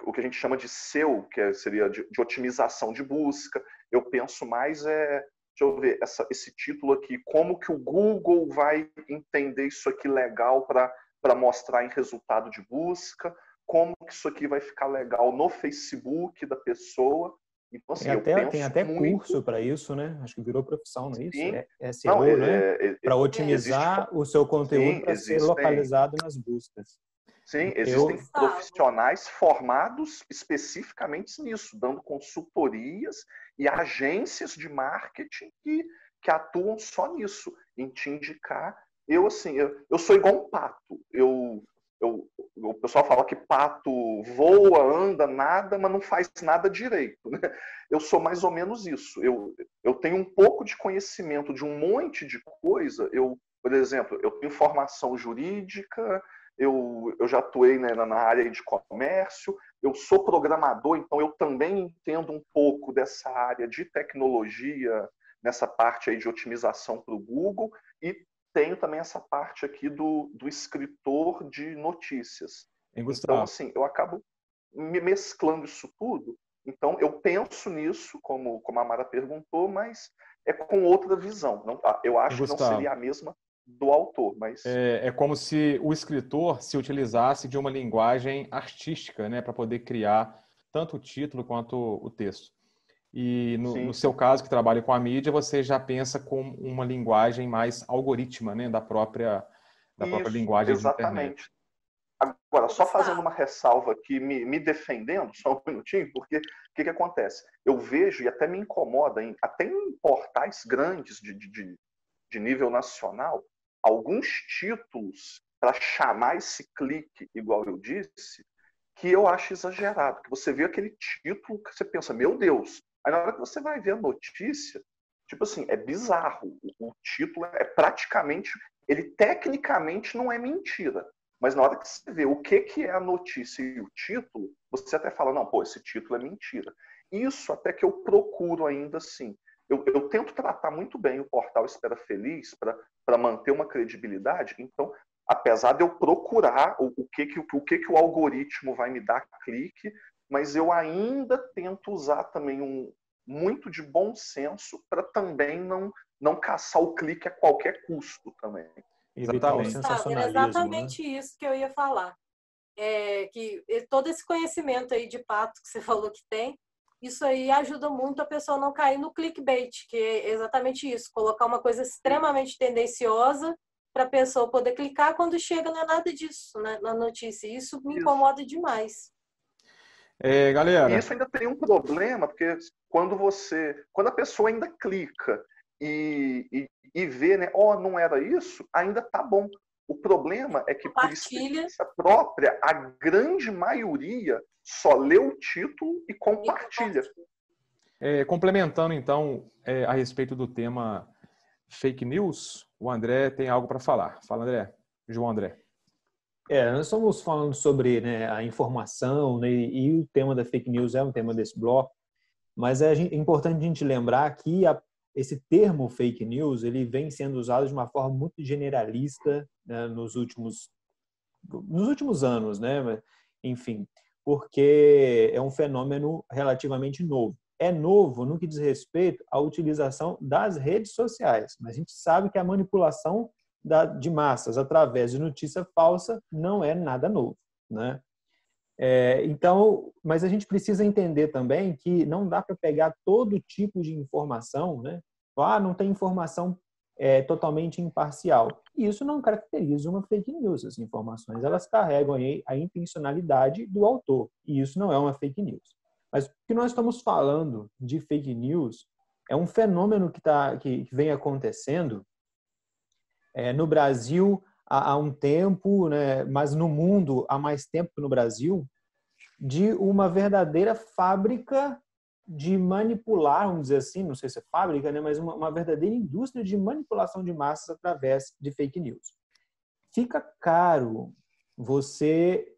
o que a gente chama de SEO, que seria de otimização de busca. Eu penso mais, deixa eu ver, esse título aqui, como que o Google vai entender isso aqui legal para mostrar em resultado de busca, como que isso aqui vai ficar legal no Facebook da pessoa. Então, assim, tem até muito... curso para isso, né? Acho que virou profissão, não é isso? Sim. SEO, né? Para otimizar o seu conteúdo para ser localizado nas buscas. Sim, existem profissionais formados especificamente nisso, dando consultorias e agências de marketing que atuam só nisso, em te indicar. Eu sou igual um pato. O pessoal fala que pato voa, anda, nada, mas não faz nada direito, né? Eu sou mais ou menos isso. Eu tenho um pouco de conhecimento de um monte de coisa. Por exemplo, eu tenho formação jurídica, eu já atuei, né, na área de comércio, eu sou programador, então eu também entendo um pouco dessa área de tecnologia, nessa parte aí de otimização para o Google, e tenho também essa parte aqui do escritor de notícias. Então, assim, eu acabo me mesclando isso tudo. Então, eu penso nisso, como a Mara perguntou, mas é com outra visão. Eu acho que não seria a mesma do autor, mas... É como se o escritor se utilizasse de uma linguagem artística, né, para poder criar tanto o título quanto o texto. E no seu caso, que trabalha com a mídia, você já pensa com uma linguagem mais algorítmica, né, da própria linguagem de internet. Agora, só fazendo uma ressalva aqui, me defendendo, só um minutinho, porque o que acontece? Eu vejo, e até me incomoda, até em portais grandes de nível nacional, alguns títulos para chamar esse clique, igual eu disse, que eu acho exagerado. Que você vê aquele título que você pensa, meu Deus. Aí na hora que você vai ver a notícia, tipo assim, é bizarro. O título é praticamente... Ele tecnicamente não é mentira. Mas na hora que você vê o que é a notícia e o título, você até fala, não, pô, esse título é mentira. Isso até que eu procuro ainda assim. Eu tento tratar muito bem o portal Espera Feliz para manter uma credibilidade. Então, apesar de eu procurar o que o algoritmo vai me dar clique, mas eu ainda tento usar também muito de bom senso para também não caçar o clique a qualquer custo também. Exatamente. Era exatamente isso que eu ia falar. Que todo esse conhecimento aí de pato que você falou que tem, isso aí ajuda muito a pessoa não cair no clickbait, que é exatamente isso, colocar uma coisa extremamente tendenciosa para a pessoa poder clicar, quando chega não é nada disso, né, na notícia. Isso me incomoda demais. Galera... E isso ainda tem um problema, porque quando a pessoa ainda clica e vê, né, não era isso, ainda tá bom. O problema é que, por experiência própria, a grande maioria só lê o título e compartilha. Complementando, então, a respeito do tema fake news, o André tem algo para falar. Fala, André. João André. Nós estamos falando sobre, né, a informação, né, e o tema da fake news é um tema desse bloco, mas é importante a gente lembrar que esse termo fake news ele vem sendo usado de uma forma muito generalista, né, nos últimos anos, né? Enfim, porque é um fenômeno relativamente novo. É novo no que diz respeito à utilização das redes sociais, mas a gente sabe que a manipulação de massas através de notícia falsa não é nada novo, né? Então, mas a gente precisa entender também que não dá para pegar todo tipo de informação, né? Não tem informação totalmente imparcial. E isso não caracteriza uma fake news. As informações, elas carregam a intencionalidade do autor. E isso não é uma fake news. Mas o que nós estamos falando de fake news é um fenômeno que vem acontecendo no Brasil há um tempo, né? Mas no mundo há mais tempo que no Brasil, de uma verdadeira fábrica de manipular, vamos dizer assim, não sei se é fábrica, né, mas uma verdadeira indústria de manipulação de massas através de fake news. Fica caro você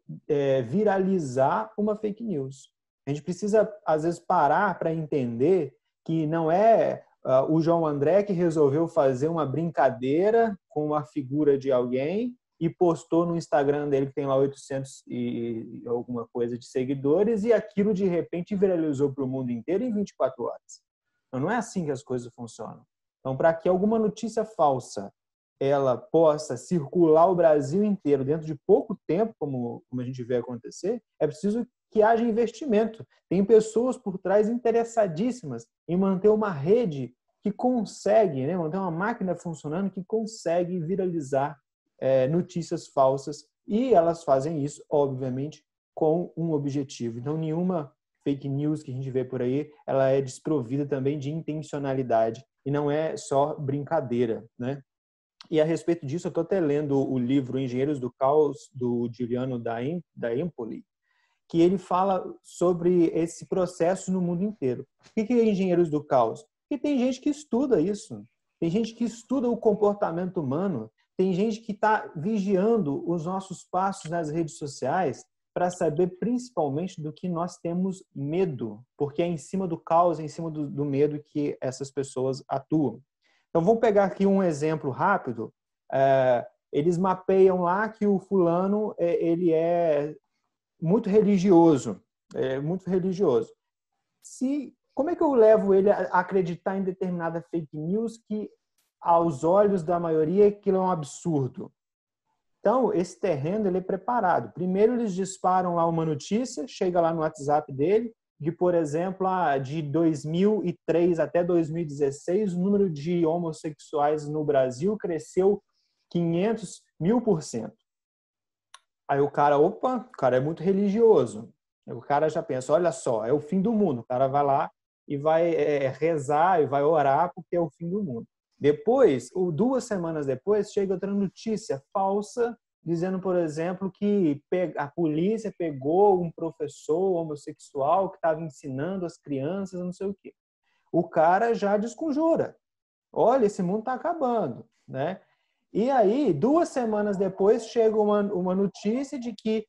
viralizar uma fake news. A gente precisa, às vezes, parar para entender que não é o João André que resolveu fazer uma brincadeira com a figura de alguém e postou no Instagram dele, que tem lá 800 e alguma coisa de seguidores, e aquilo, de repente, viralizou para o mundo inteiro em 24 horas. Então, não é assim que as coisas funcionam. Então, para que alguma notícia falsa ela possa circular o Brasil inteiro dentro de pouco tempo, como a gente vê acontecer, é preciso que haja investimento. Tem pessoas por trás interessadíssimas em manter uma rede que consegue, né, manter uma máquina funcionando que consegue viralizar notícias falsas, e elas fazem isso, obviamente, com um objetivo. Então, nenhuma fake news que a gente vê por aí, ela é desprovida também de intencionalidade, e não é só brincadeira, né? E a respeito disso, eu estou até lendo o livro Engenheiros do Caos, do Giuliano da Empoli, que ele fala sobre esse processo no mundo inteiro. O que é Engenheiros do Caos? Porque tem gente que estuda isso, tem gente que estuda o comportamento humano, tem gente que está vigiando os nossos passos nas redes sociais para saber principalmente do que nós temos medo, porque é em cima do caos, é em cima do medo que essas pessoas atuam. Então, vamos pegar aqui um exemplo rápido. Eles mapeiam lá que o fulano ele é muito religioso. Como é que eu levo ele a acreditar em determinada fake news que, aos olhos da maioria, aquilo é um absurdo? Então, esse terreno ele é preparado. Primeiro, eles disparam lá uma notícia, chega lá no WhatsApp dele, que, por exemplo, de 2003 até 2016, o número de homossexuais no Brasil cresceu 500.000%. Aí o cara é muito religioso. O cara já pensa, olha só, é o fim do mundo. O cara vai lá e vai rezar e vai orar porque é o fim do mundo. Depois, 2 semanas depois, chega outra notícia falsa, dizendo, por exemplo, que a polícia pegou um professor homossexual que estava ensinando as crianças, não sei o quê. O cara já desconjura. Olha, esse mundo está acabando, né? E aí, 2 semanas depois, chega uma notícia de que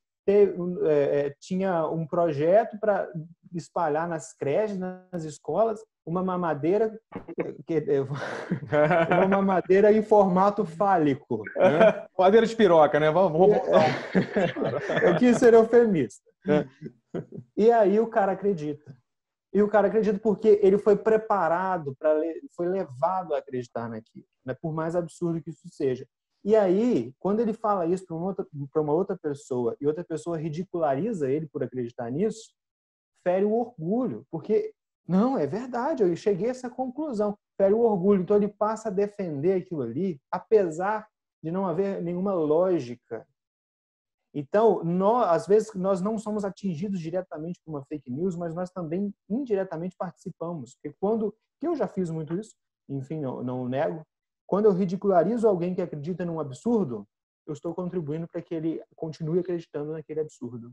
tinha um projeto para espalhar nas creches, nas escolas, uma mamadeira em formato fálico. Né? Madeira de piroca, né? Vamos voltar. Eu quis ser eufemista. Né? E aí o cara acredita. E o cara acredita porque ele foi preparado, foi levado a acreditar naquilo, né? Por mais absurdo que isso seja. E aí, quando ele fala isso para uma outra pessoa e outra pessoa ridiculariza ele por acreditar nisso, fere o orgulho, porque não, é verdade, eu cheguei a essa conclusão, fere o orgulho. Então ele passa a defender aquilo ali, apesar de não haver nenhuma lógica. Então, às vezes, nós não somos atingidos diretamente por uma fake news, mas nós também indiretamente participamos. Porque que eu já fiz muito isso, enfim, não nego, quando eu ridicularizo alguém que acredita num absurdo, eu estou contribuindo para que ele continue acreditando naquele absurdo.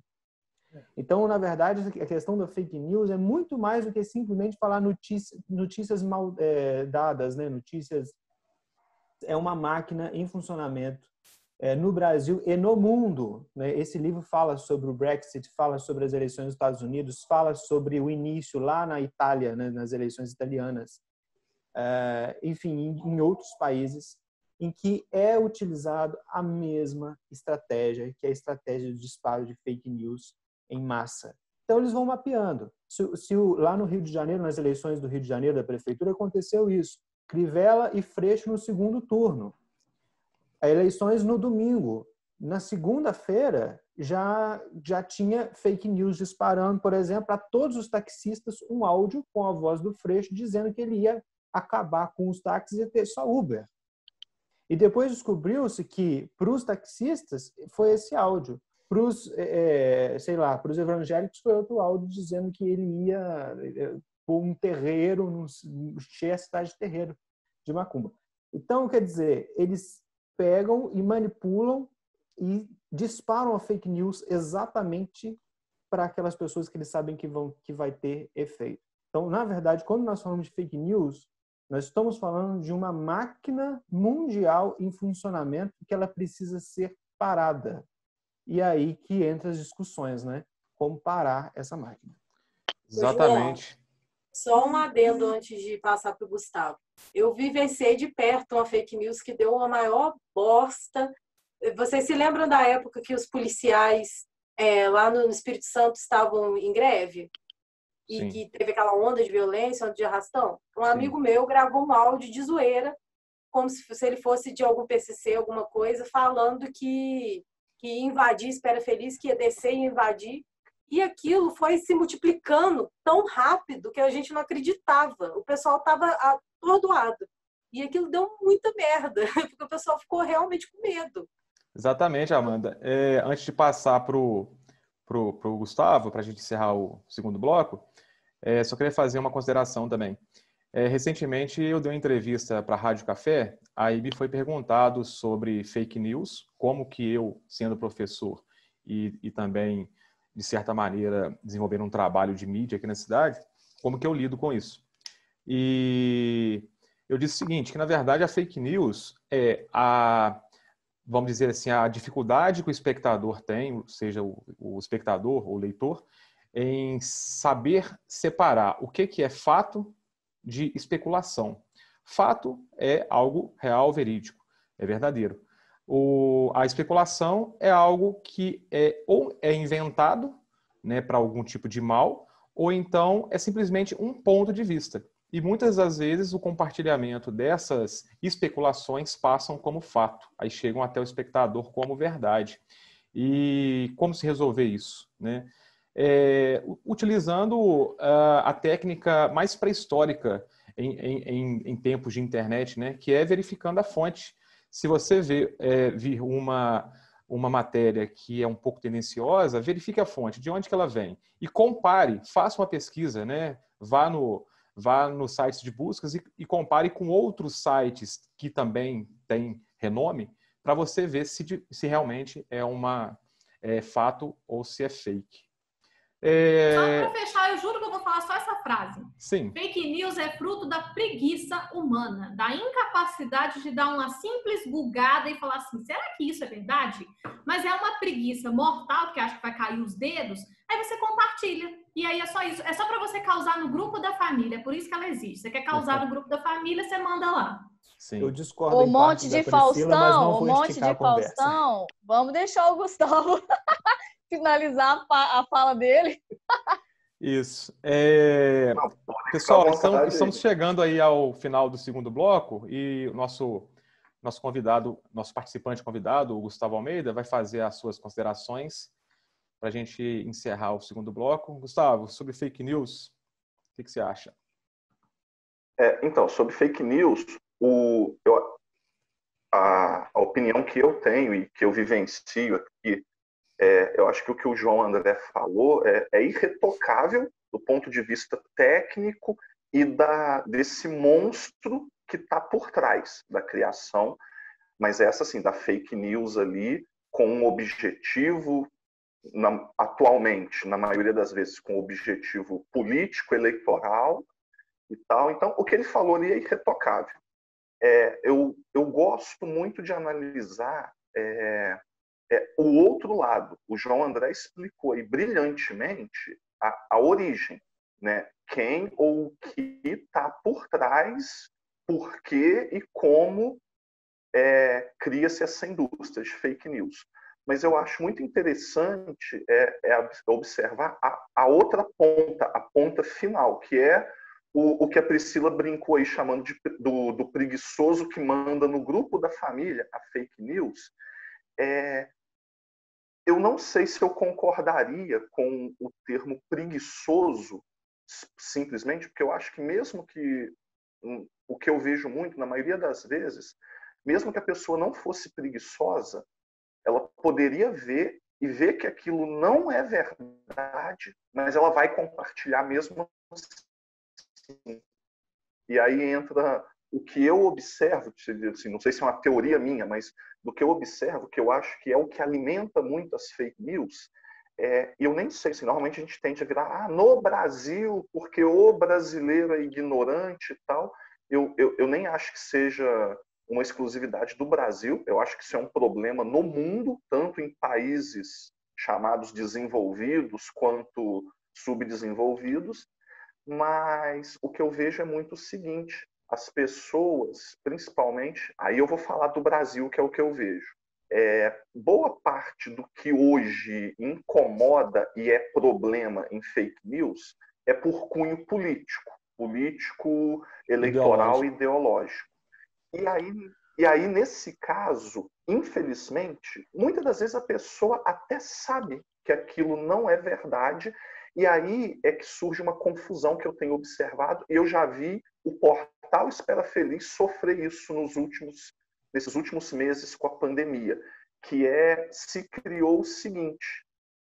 Então, na verdade, a questão da fake news é muito mais do que simplesmente falar notícias mal dadas, né? Notícias é uma máquina em funcionamento no Brasil e no mundo. Né? Esse livro fala sobre o Brexit, fala sobre as eleições dos Estados Unidos, fala sobre o início lá na Itália, né? Nas eleições italianas. Enfim, em outros países, em que é utilizado a mesma estratégia, que é a estratégia de disparo de fake news em massa. Então, eles vão mapeando. Lá no Rio de Janeiro, nas eleições do Rio de Janeiro, da prefeitura, aconteceu isso. Crivella e Freixo no segundo turno. Eleições no domingo. Na segunda-feira, já tinha fake news disparando, por exemplo, a todos os taxistas, um áudio com a voz do Freixo dizendo que ele ia acabar com os táxis e ter só Uber. E depois descobriu-se que, para os taxistas, foi esse áudio. Para os evangélicos, foi outro áudio dizendo que ele ia pôr um terreiro, encher a cidade de terreiro de macumba. Então, quer dizer, eles pegam e manipulam e disparam a fake news exatamente para aquelas pessoas que eles sabem que vai ter efeito. Então, na verdade, quando nós falamos de fake news, nós estamos falando de uma máquina mundial em funcionamento que ela precisa ser parada. E aí que entra as discussões, né? Como parar essa máquina. Exatamente. Só um adendo antes de passar para o Gustavo. Eu vivenciei de perto uma fake news que deu uma maior bosta. Vocês se lembram da época que os policiais lá no Espírito Santo estavam em greve? E Sim. que teve aquela onda de violência, onda de arrastão? Um Sim. amigo meu gravou um áudio de zoeira, como se ele fosse de algum PCC, alguma coisa, falando que ia invadir Espera Feliz, que ia descer e invadir. E aquilo foi se multiplicando tão rápido que a gente não acreditava. O pessoal estava atordoado. E aquilo deu muita merda, porque o pessoal ficou realmente com medo. Exatamente, Amanda. Antes de passar para o Gustavo, para a gente encerrar o segundo bloco, só queria fazer uma consideração também. Recentemente, eu dei uma entrevista para a Rádio Café, aí me foi perguntado sobre fake news, como que eu, sendo professor e também, de certa maneira, desenvolvendo um trabalho de mídia aqui na cidade, como que eu lido com isso. E eu disse o seguinte, que na verdade a fake news vamos dizer assim, a dificuldade que o espectador tem, seja o espectador ou o leitor, em saber separar o que é fato de especulação. Fato é algo real, verídico, é verdadeiro. A especulação é algo que ou é inventado, né, para algum tipo de mal, ou então é simplesmente um ponto de vista. E muitas das vezes o compartilhamento dessas especulações passam como fato, aí chegam até o espectador como verdade. E como se resolver isso, né? Utilizando a técnica mais pré-histórica em tempos de internet, né? Que é verificando a fonte. Se você vir uma matéria que é um pouco tendenciosa, verifique a fonte, de onde que ela vem. E compare, faça uma pesquisa, né? Vá nos sites de buscas e compare com outros sites que também têm renome, para você ver se realmente é fato ou se é fake. Só para fechar, eu juro que eu vou falar só essa frase. Sim. Fake news é fruto da preguiça humana, da incapacidade de dar uma simples bugada e falar assim, será que isso é verdade? Mas é uma preguiça mortal, porque acha que vai cair os dedos, aí você compartilha. E aí é só isso. É só para você causar no grupo da família, é por isso que ela existe. Você quer causar no grupo da família, você manda lá. Sim. Eu discordo O em monte parte de da Priscila, mas não Faustão, vou o monte esticar de a conversa. Faustão. Vamos deixar o Gustavo finalizar a fala dele. Isso. Não, Pessoal, estamos chegando aí ao final do segundo bloco e o nosso convidado, nosso participante convidado, o Gustavo Almeida, vai fazer as suas considerações para a gente encerrar o segundo bloco. Gustavo, sobre fake news, o que você acha? Então, sobre fake news, a opinião que eu tenho e que eu vivencio aqui, eu acho que o que o João André falou é irretocável do ponto de vista técnico e desse monstro que está por trás da criação, mas essa, assim, da fake news ali, com um objetivo, atualmente, na maioria das vezes, com objetivo político, eleitoral e tal. Então, o que ele falou ali é irretocável. Eu gosto muito de analisar o outro lado. O João André explicou aí brilhantemente a origem, né? Quem ou o que está por trás, por que e como cria-se essa indústria de fake news. Mas eu acho muito interessante observar a outra ponta, a ponta final, que é o que a Priscila brincou aí chamando do preguiçoso que manda no grupo da família a fake news. Eu não sei se eu concordaria com o termo preguiçoso, simplesmente, porque eu acho que mesmo que o que eu vejo muito, na maioria das vezes, mesmo que a pessoa não fosse preguiçosa, ela poderia ver que aquilo não é verdade, mas ela vai compartilhar mesmo assim. E aí entra o que eu observo, assim, não sei se é uma teoria minha, mas do que eu observo, que eu acho que é o que alimenta muito as fake news, eu nem sei, assim, normalmente a gente tende a virar no Brasil, porque o brasileiro é ignorante e tal. Eu nem acho que seja uma exclusividade do Brasil. Eu acho que isso é um problema no mundo, tanto em países chamados desenvolvidos quanto subdesenvolvidos. Mas o que eu vejo é muito o seguinte: as pessoas, principalmente, aí eu vou falar do Brasil, que é o que eu vejo. Boa parte do que hoje incomoda e é problema em fake news é por cunho político, eleitoral e ideológico. E aí, nesse caso, infelizmente, muitas das vezes a pessoa até sabe que aquilo não é verdade, e aí é que surge uma confusão que eu tenho observado, e eu já vi o portal Espera Feliz sofrer isso nesses últimos meses com a pandemia, que se criou o seguinte: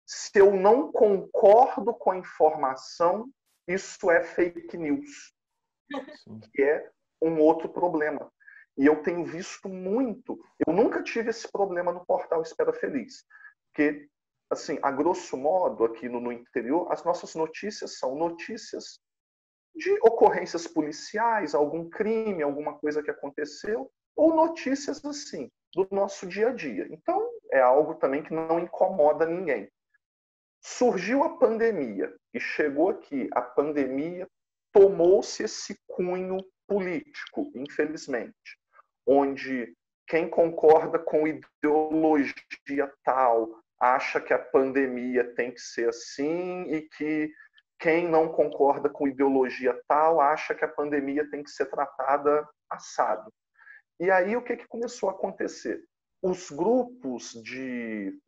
se eu não concordo com a informação, isso é fake news, que é um outro problema. E eu tenho visto muito, eu nunca tive esse problema no portal Espera Feliz, porque, assim, a grosso modo, aqui no interior, as nossas notícias são notícias de ocorrências policiais, algum crime, alguma coisa que aconteceu, ou notícias, assim, do nosso dia a dia. Então, é algo também que não incomoda ninguém. Surgiu a pandemia e chegou aqui, a pandemia tomou-se esse cunho político, infelizmente, onde quem concorda com ideologia tal acha que a pandemia tem que ser assim, e que quem não concorda com ideologia tal acha que a pandemia tem que ser tratada assado. E aí o que começou a acontecer? Os grupos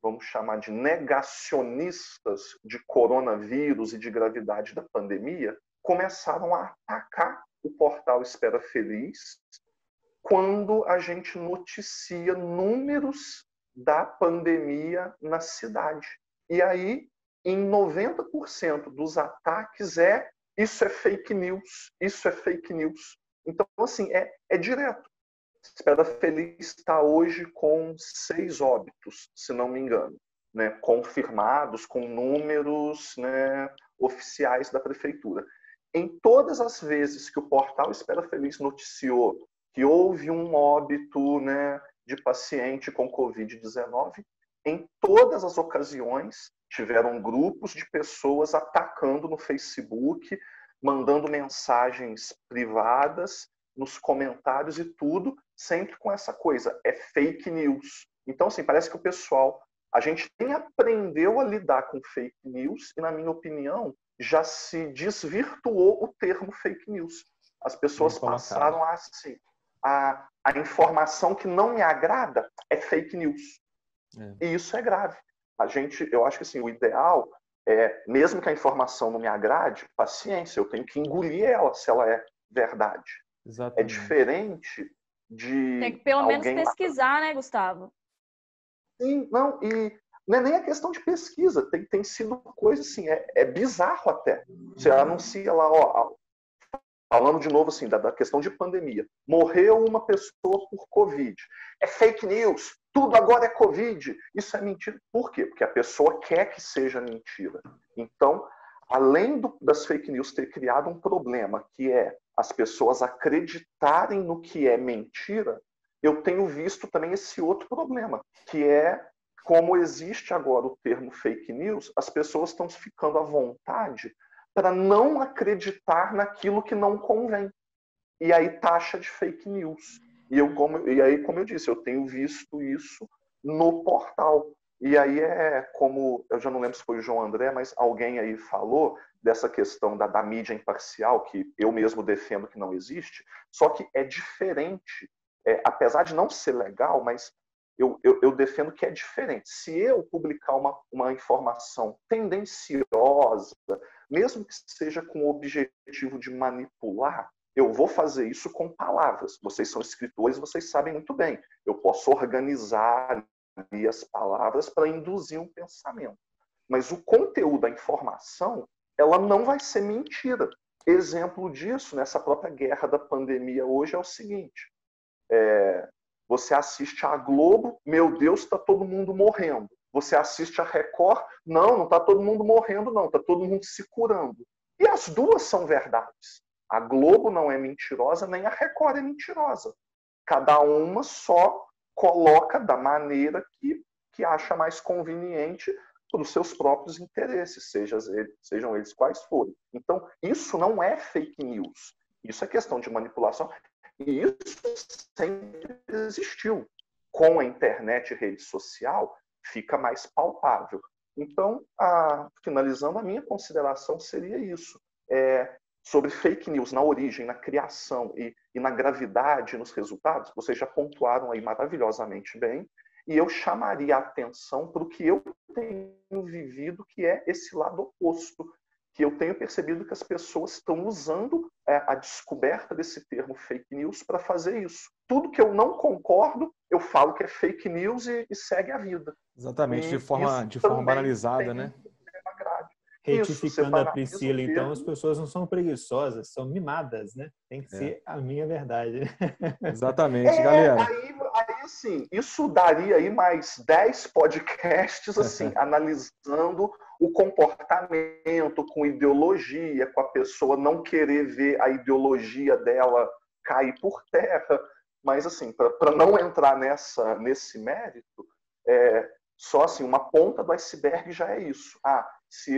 vamos chamar de negacionistas de coronavírus e de gravidade da pandemia começaram a atacar o portal Espera Feliz quando a gente noticia números da pandemia na cidade. E aí, em 90% dos ataques isso é fake news, isso é fake news. Então, assim, é direto. Espera Feliz está hoje com 6 óbitos, se não me engano, né, confirmados, com números, né, oficiais da prefeitura. Em todas as vezes que o portal Espera Feliz noticiou que houve um óbito, né, de paciente com Covid-19, em todas as ocasiões tiveram grupos de pessoas atacando no Facebook, mandando mensagens privadas, nos comentários e tudo, sempre com essa coisa, é fake news. Então, assim, parece que o pessoal, a gente nem aprendeu a lidar com fake news e, na minha opinião, já se desvirtuou o termo fake news. As pessoas passaram a, assim, a informação que não me agrada é fake news. E isso é grave. Eu acho que assim, o ideal é, mesmo que a informação não me agrade, paciência, eu tenho que engolir ela se ela é verdade. Exatamente. É diferente de... Tem que pelo menos pesquisar, né, Gustavo? Sim, não, e não é nem a questão de pesquisa, tem sido coisa assim, é bizarro até. Você anuncia lá, ó, falando de novo assim, da questão de pandemia, morreu uma pessoa por Covid. É fake news, tudo agora é Covid. Isso é mentira. Por quê? Porque a pessoa quer que seja mentira. Então, além das fake news ter criado um problema, que é as pessoas acreditarem no que é mentira, eu tenho visto também esse outro problema, que é, como existe agora o termo fake news, as pessoas estão ficando à vontade para não acreditar naquilo que não convém. E aí taxa de fake news. E aí, como eu disse, eu tenho visto isso no portal. E aí como, eu já não lembro se foi o João André, mas alguém aí falou dessa questão da mídia imparcial, que eu mesmo defendo que não existe, só que é diferente. Apesar de não ser legal, mas eu defendo que é diferente. Se eu publicar uma informação tendenciosa, mesmo que seja com o objetivo de manipular, eu vou fazer isso com palavras. Vocês são escritores, vocês sabem muito bem. Eu posso organizar ali as palavras para induzir um pensamento. Mas o conteúdo, a informação, ela não vai ser mentira. Exemplo disso, nessa própria guerra da pandemia hoje, é o seguinte. Você assiste a Globo, meu Deus, está todo mundo morrendo. Você assiste a Record, não está todo mundo morrendo, não, está todo mundo se curando. E as duas são verdades. A Globo não é mentirosa, nem a Record é mentirosa. Cada uma só coloca da maneira que acha mais conveniente para os seus próprios interesses, sejam eles quais forem. Então, isso não é fake news. Isso é questão de manipulação. E isso sempre existiu. Com a internet e rede social, fica mais palpável. Então, finalizando, a minha consideração seria isso. Sobre fake news na origem, na criação e na gravidade, nos resultados, vocês já pontuaram aí maravilhosamente bem, e eu chamaria a atenção para o que eu tenho vivido, que é esse lado oposto, que eu tenho percebido que as pessoas estão usando a descoberta desse termo fake news para fazer isso. Tudo que eu não concordo, eu falo que é fake news e segue a vida. Exatamente, de forma banalizada, né? Retificando a Priscila, então, as pessoas não são preguiçosas, são mimadas, né? Tem que ser a minha verdade. Exatamente, galera. Aí, assim, isso daria aí mais 10 podcasts, assim, analisando o comportamento com ideologia, com a pessoa não querer ver a ideologia dela cair por terra. Mas, assim, para não entrar nesse mérito, só assim, uma ponta do iceberg já é isso. Se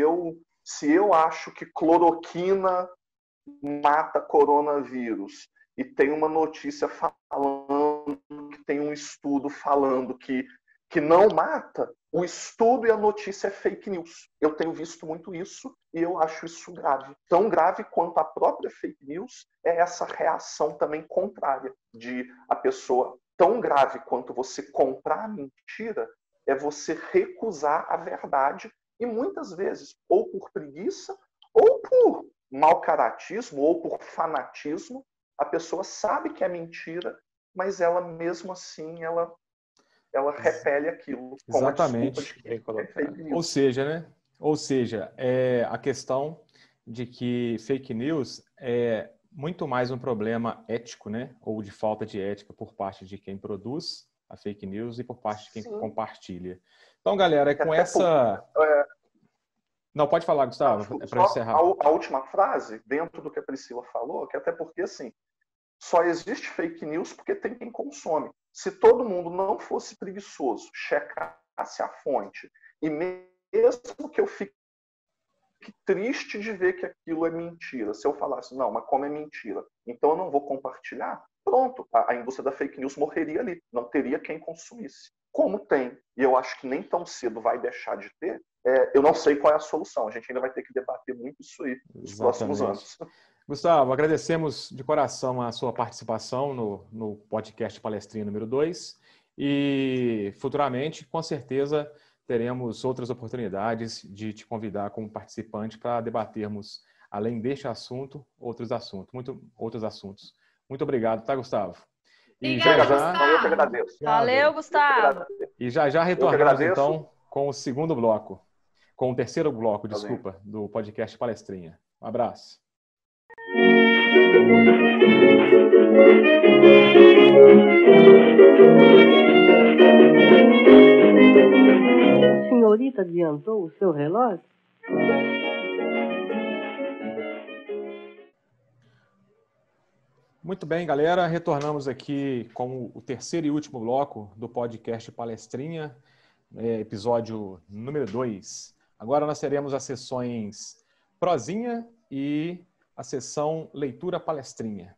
eu acho que cloroquina mata coronavírus e tem uma notícia falando que tem um estudo falando que não mata, o estudo e a notícia é fake news. Eu tenho visto muito isso e eu acho isso grave. Tão grave quanto a própria fake news é essa reação também contrária de a pessoa, tão grave quanto você comprar a mentira, é você recusar a verdade e muitas vezes, ou por preguiça, ou por mau caratismo, ou por fanatismo, a pessoa sabe que é mentira, mas ela mesmo assim, ela repele aquilo. Exatamente. Com Ou seja, a questão de que fake news é muito mais um problema ético, né? Ou de falta de ética por parte de quem produz a fake news e por parte de quem compartilha. Então, galera, com essa... Não, pode falar, Gustavo, para encerrar. A última frase, dentro do que a Priscila falou, que até porque, assim, só existe fake news porque tem quem consome. Se todo mundo não fosse preguiçoso, checasse a fonte, e mesmo que eu fique triste de ver que aquilo é mentira, se eu falasse, não, mas como é mentira, então eu não vou compartilhar, pronto, a indústria da fake news morreria ali, não teria quem consumisse. Como tem, e eu acho que nem tão cedo vai deixar de ter, eu não sei qual é a solução. A gente ainda vai ter que debater muito isso aí nos próximos anos. Gustavo, agradecemos de coração a sua participação no podcast Palestrinha número 2 e futuramente, com certeza, teremos outras oportunidades de te convidar como participante para debatermos, além deste assunto, outros assuntos. Muito obrigado, tá, Gustavo? E eu que agradeço. Valeu, Gustavo. E já retornamos, então, com o segundo bloco. Com o terceiro bloco, desculpa, do podcast Palestrinha. Um abraço. A senhorita adiantou o seu relógio? Muito bem, galera. Retornamos aqui com o terceiro e último bloco do podcast Palestrinha, episódio número 2. Agora nós teremos as sessões Prosinha e a sessão Leitura Palestrinha.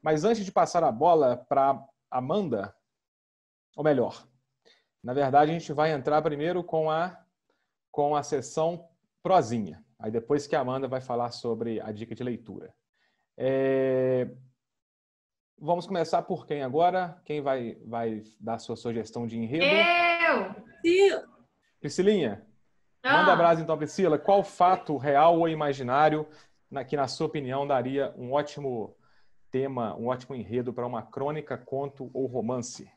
Mas antes de passar a bola para Amanda, ou melhor, na verdade a gente vai entrar primeiro com a sessão Prosinha. Aí depois que a Amanda vai falar sobre a dica de leitura. Vamos começar por quem agora? Quem vai dar a sua sugestão de enredo? Eu! Priscilinha, manda abraço então, Priscila. Qual fato real ou imaginário que, na sua opinião, daria um ótimo tema, um ótimo enredo para uma crônica, conto ou romance?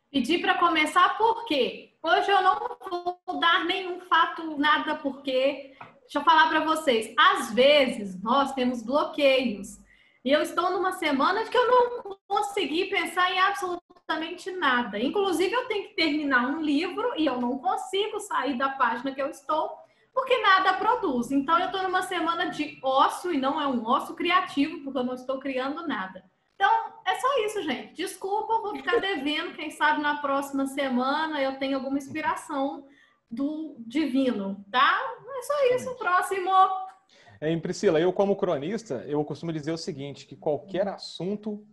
Pedi para começar porque hoje eu não vou dar nenhum fato, nada porque. Deixa eu falar para vocês. Às vezes, nós temos bloqueios. E eu estou numa semana que eu não consegui pensar em absolutamente nada. Inclusive, eu tenho que terminar um livro e eu não consigo sair da página que eu estou, porque nada produz. Então, eu estou numa semana de ócio, e não é um ócio criativo, porque eu não estou criando nada. Então, É só isso, gente. Desculpa, vou ficar devendo. Quem sabe na próxima semana eu tenho alguma inspiração do divino, tá? É só isso, próximo. Priscila, eu como cronista, eu costumo dizer o seguinte, que qualquer assunto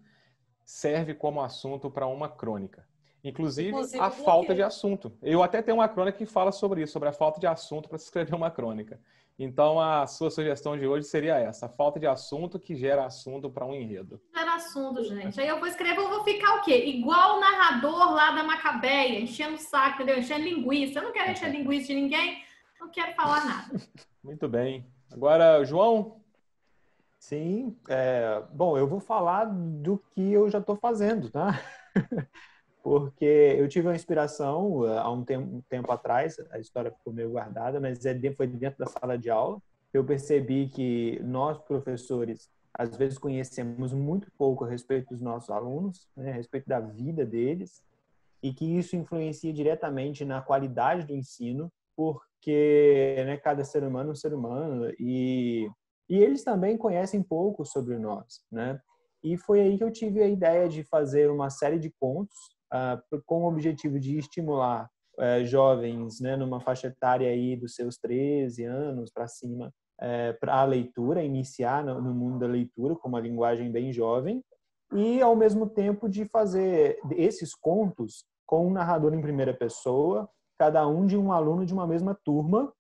serve como assunto para uma crônica. Inclusive a falta de assunto. Eu até tenho uma crônica que fala sobre isso, sobre a falta de assunto para se escrever uma crônica. Então, a sua sugestão de hoje seria essa, a falta de assunto que gera assunto para um enredo. Gera assunto, gente. Aí eu vou escrever, eu vou ficar o quê? Igual o narrador lá da Macabeia, enchendo o saco, entendeu? Enchendo linguiça. Eu não quero encher linguiça de ninguém, não quero falar nada. Muito bem. Agora, João? Sim. Bom, eu vou falar do que eu já estou fazendo, tá? Porque eu tive uma inspiração há um tempo atrás, a história ficou meio guardada, mas foi dentro da sala de aula. Eu percebi que nós, professores, às vezes conhecemos muito pouco a respeito dos nossos alunos, né, a respeito da vida deles, e que isso influencia diretamente na qualidade do ensino, porque, né, cada ser humano é um ser humano, e eles também conhecem pouco sobre nós, né? E foi aí que eu tive a ideia de fazer uma série de contos com o objetivo de estimular jovens, né, numa faixa etária aí dos seus 13 anos para cima, para a leitura, iniciar no mundo da leitura com uma linguagem bem jovem e, ao mesmo tempo, de fazer esses contos com um narrador em primeira pessoa, cada um de um aluno de uma mesma turma,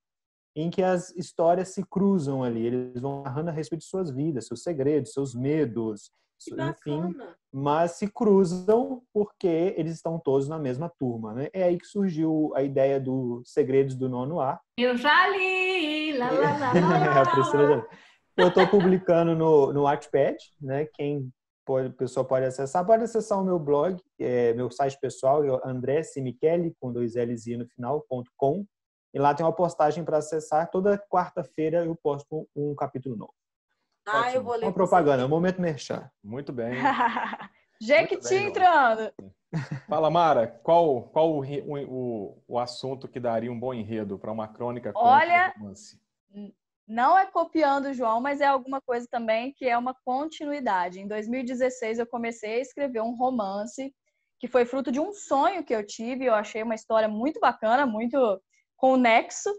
em que as histórias se cruzam ali. Eles vão narrando a respeito de suas vidas, seus segredos, seus medos, enfim, mas se cruzam porque eles estão todos na mesma turma, né? É aí que surgiu a ideia do Segredos do Nono A. Eu já li! Lá, lá, lá, lá, A Priscila já... Eu estou publicando no Wattpad, né? O pessoal pode acessar o meu blog, meu site pessoal, André Simicheli, com 2 L's no final.com, e lá tem uma postagem para acessar. Toda quarta-feira eu posto um capítulo novo. Eu vou ler. Uma propaganda, um momento merchan. Muito bem. Jequiti entrando. Fala, Mara, qual o assunto que daria um bom enredo para uma crônica? Olha, não é copiando o João, mas é alguma coisa também que é uma continuidade. Em 2016, eu comecei a escrever um romance que foi fruto de um sonho que eu tive. Eu achei uma história muito bacana, muito conexo.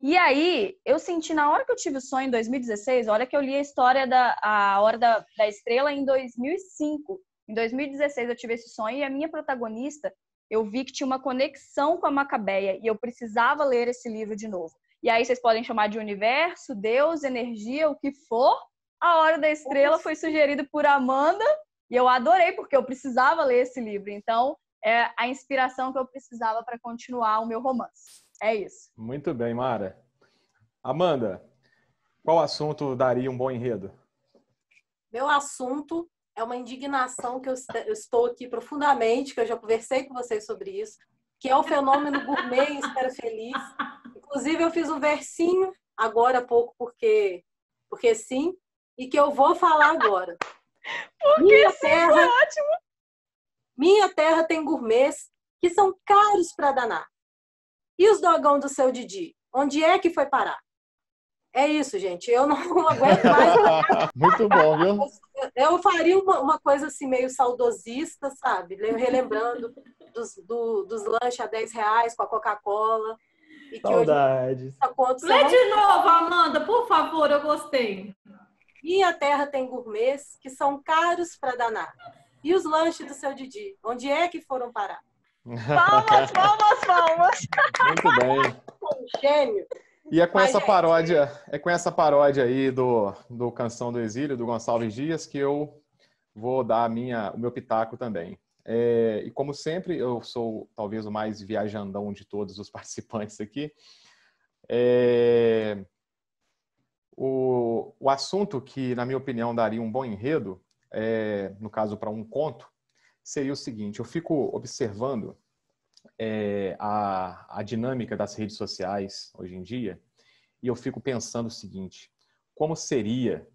E aí, eu senti, na hora que eu tive o sonho em 2016, a hora que eu li a história A Hora da Estrela em 2005. Em 2016 eu tive esse sonho e a minha protagonista, eu vi que tinha uma conexão com a Macabeia e eu precisava ler esse livro de novo. E aí vocês podem chamar de universo, Deus, energia, o que for. A Hora da Estrela foi sugerido por Amanda e eu adorei porque eu precisava ler esse livro. Então, é a inspiração que eu precisava para continuar o meu romance. É isso. Muito bem, Mara. Amanda, qual assunto daria um bom enredo? Meu assunto é uma indignação que eu estou aqui profundamente, que eu já conversei com vocês sobre isso, que é o fenômeno gourmet em Espera Feliz. Inclusive, eu fiz um versinho agora há pouco, porque sim, e que eu vou falar agora. Porque sim, foi ótimo. Minha terra tem gourmets que são caros para danar. E os dogão do seu Didi? Onde é que foi parar? É isso, gente. Eu não aguento mais. Muito bom, viu? Eu faria uma coisa assim meio saudosista, sabe? Relembrando dos lanches a R$10 com a Coca-Cola. Saudades. Lê de novo, Amanda, por favor, eu gostei. Minha terra tem gourmets que são caros para danar. E os lanches do seu Didi? Onde é que foram parar? Palmas, palmas, palmas. Muito bem. Um gênio. E é com essa paródia aí do Canção do Exílio, do Gonçalves Dias, que eu vou dar o meu pitaco também. E como sempre, eu sou talvez o mais viajandão de todos os participantes aqui. O assunto que, na minha opinião, daria um bom enredo, no caso para um conto, seria o seguinte: eu fico observando a dinâmica das redes sociais hoje em dia e eu fico pensando o seguinte: como seria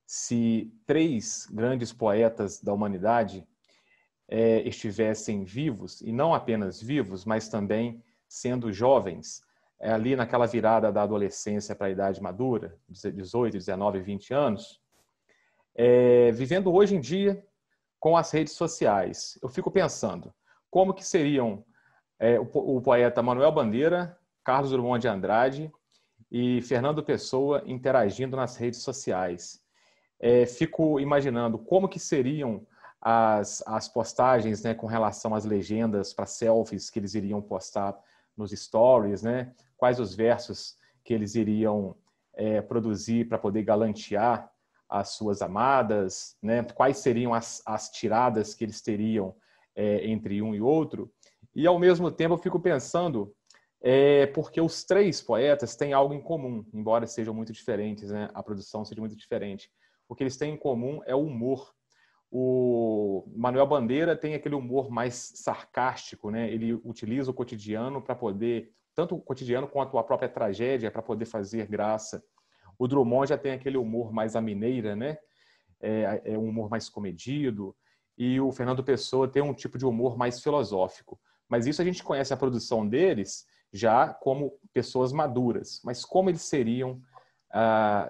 se 3 grandes poetas da humanidade estivessem vivos, e não apenas vivos, mas também sendo jovens, ali naquela virada da adolescência para a idade madura, 18, 19, 20 anos, vivendo hoje em dia com as redes sociais. Eu fico pensando, como que seriam o poeta Manuel Bandeira, Carlos Drummond de Andrade e Fernando Pessoa interagindo nas redes sociais. Fico imaginando como que seriam as postagens, né, com relação às legendas para selfies que eles iriam postar nos stories, né? Quais os versos que eles iriam produzir para poder galantear as suas amadas, né? Quais seriam as tiradas que eles teriam entre um e outro. E, ao mesmo tempo, eu fico pensando, porque os três poetas têm algo em comum, embora sejam muito diferentes, né? A produção seja muito diferente. O que eles têm em comum é o humor. O Manuel Bandeira tem aquele humor mais sarcástico, né? Ele utiliza o cotidiano para poder, tanto o cotidiano quanto a própria tragédia, para poder fazer graça. O Drummond já tem aquele humor mais à mineira, né? É um humor mais comedido. E o Fernando Pessoa tem um tipo de humor mais filosófico. Mas isso a gente conhece a produção deles já como pessoas maduras. Mas como eles seriam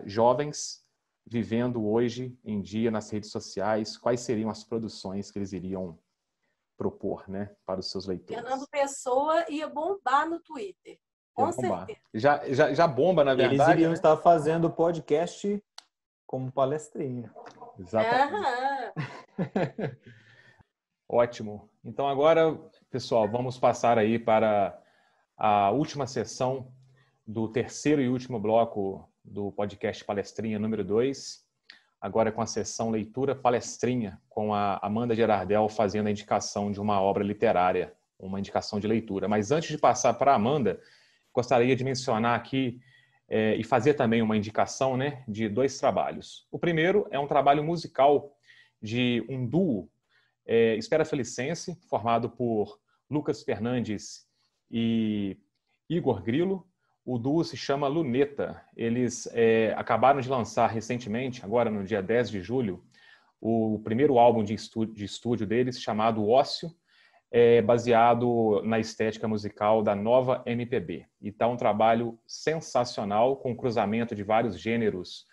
jovens vivendo hoje em dia nas redes sociais? Quais seriam as produções que eles iriam propor, né, para os seus leitores? Fernando Pessoa ia bombar no Twitter. Com certeza. Já bomba, na verdade. Eles iriam né? estar fazendo podcast como palestrinha. Exatamente. Ótimo. Então agora, pessoal, vamos passar aí para a última sessão do terceiro e último bloco do podcast Palestrinha número 2. Agora com a sessão Leitura Palestrinha, com a Amanda Gerardel fazendo a indicação de uma obra literária, uma indicação de leitura. Mas antes de passar para a Amanda, gostaria de mencionar aqui e fazer também uma indicação, né, de 2 trabalhos. O primeiro é um trabalho musical de um duo, Espera Felicense, formado por Lucas Fernandes e Igor Grilo. O duo se chama Luneta. Eles acabaram de lançar recentemente, agora no dia 10 de julho, o primeiro álbum de estúdio deles, chamado Ócio, baseado na estética musical da nova MPB. E está um trabalho sensacional, com cruzamento de vários gêneros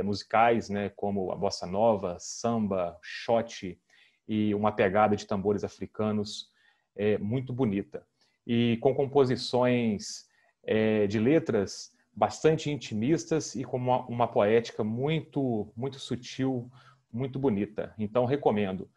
musicais, né, como a bossa nova, samba, shot e uma pegada de tambores africanos muito bonita. E com composições de letras bastante intimistas e com uma poética muito, muito sutil, muito bonita. Então, recomendo.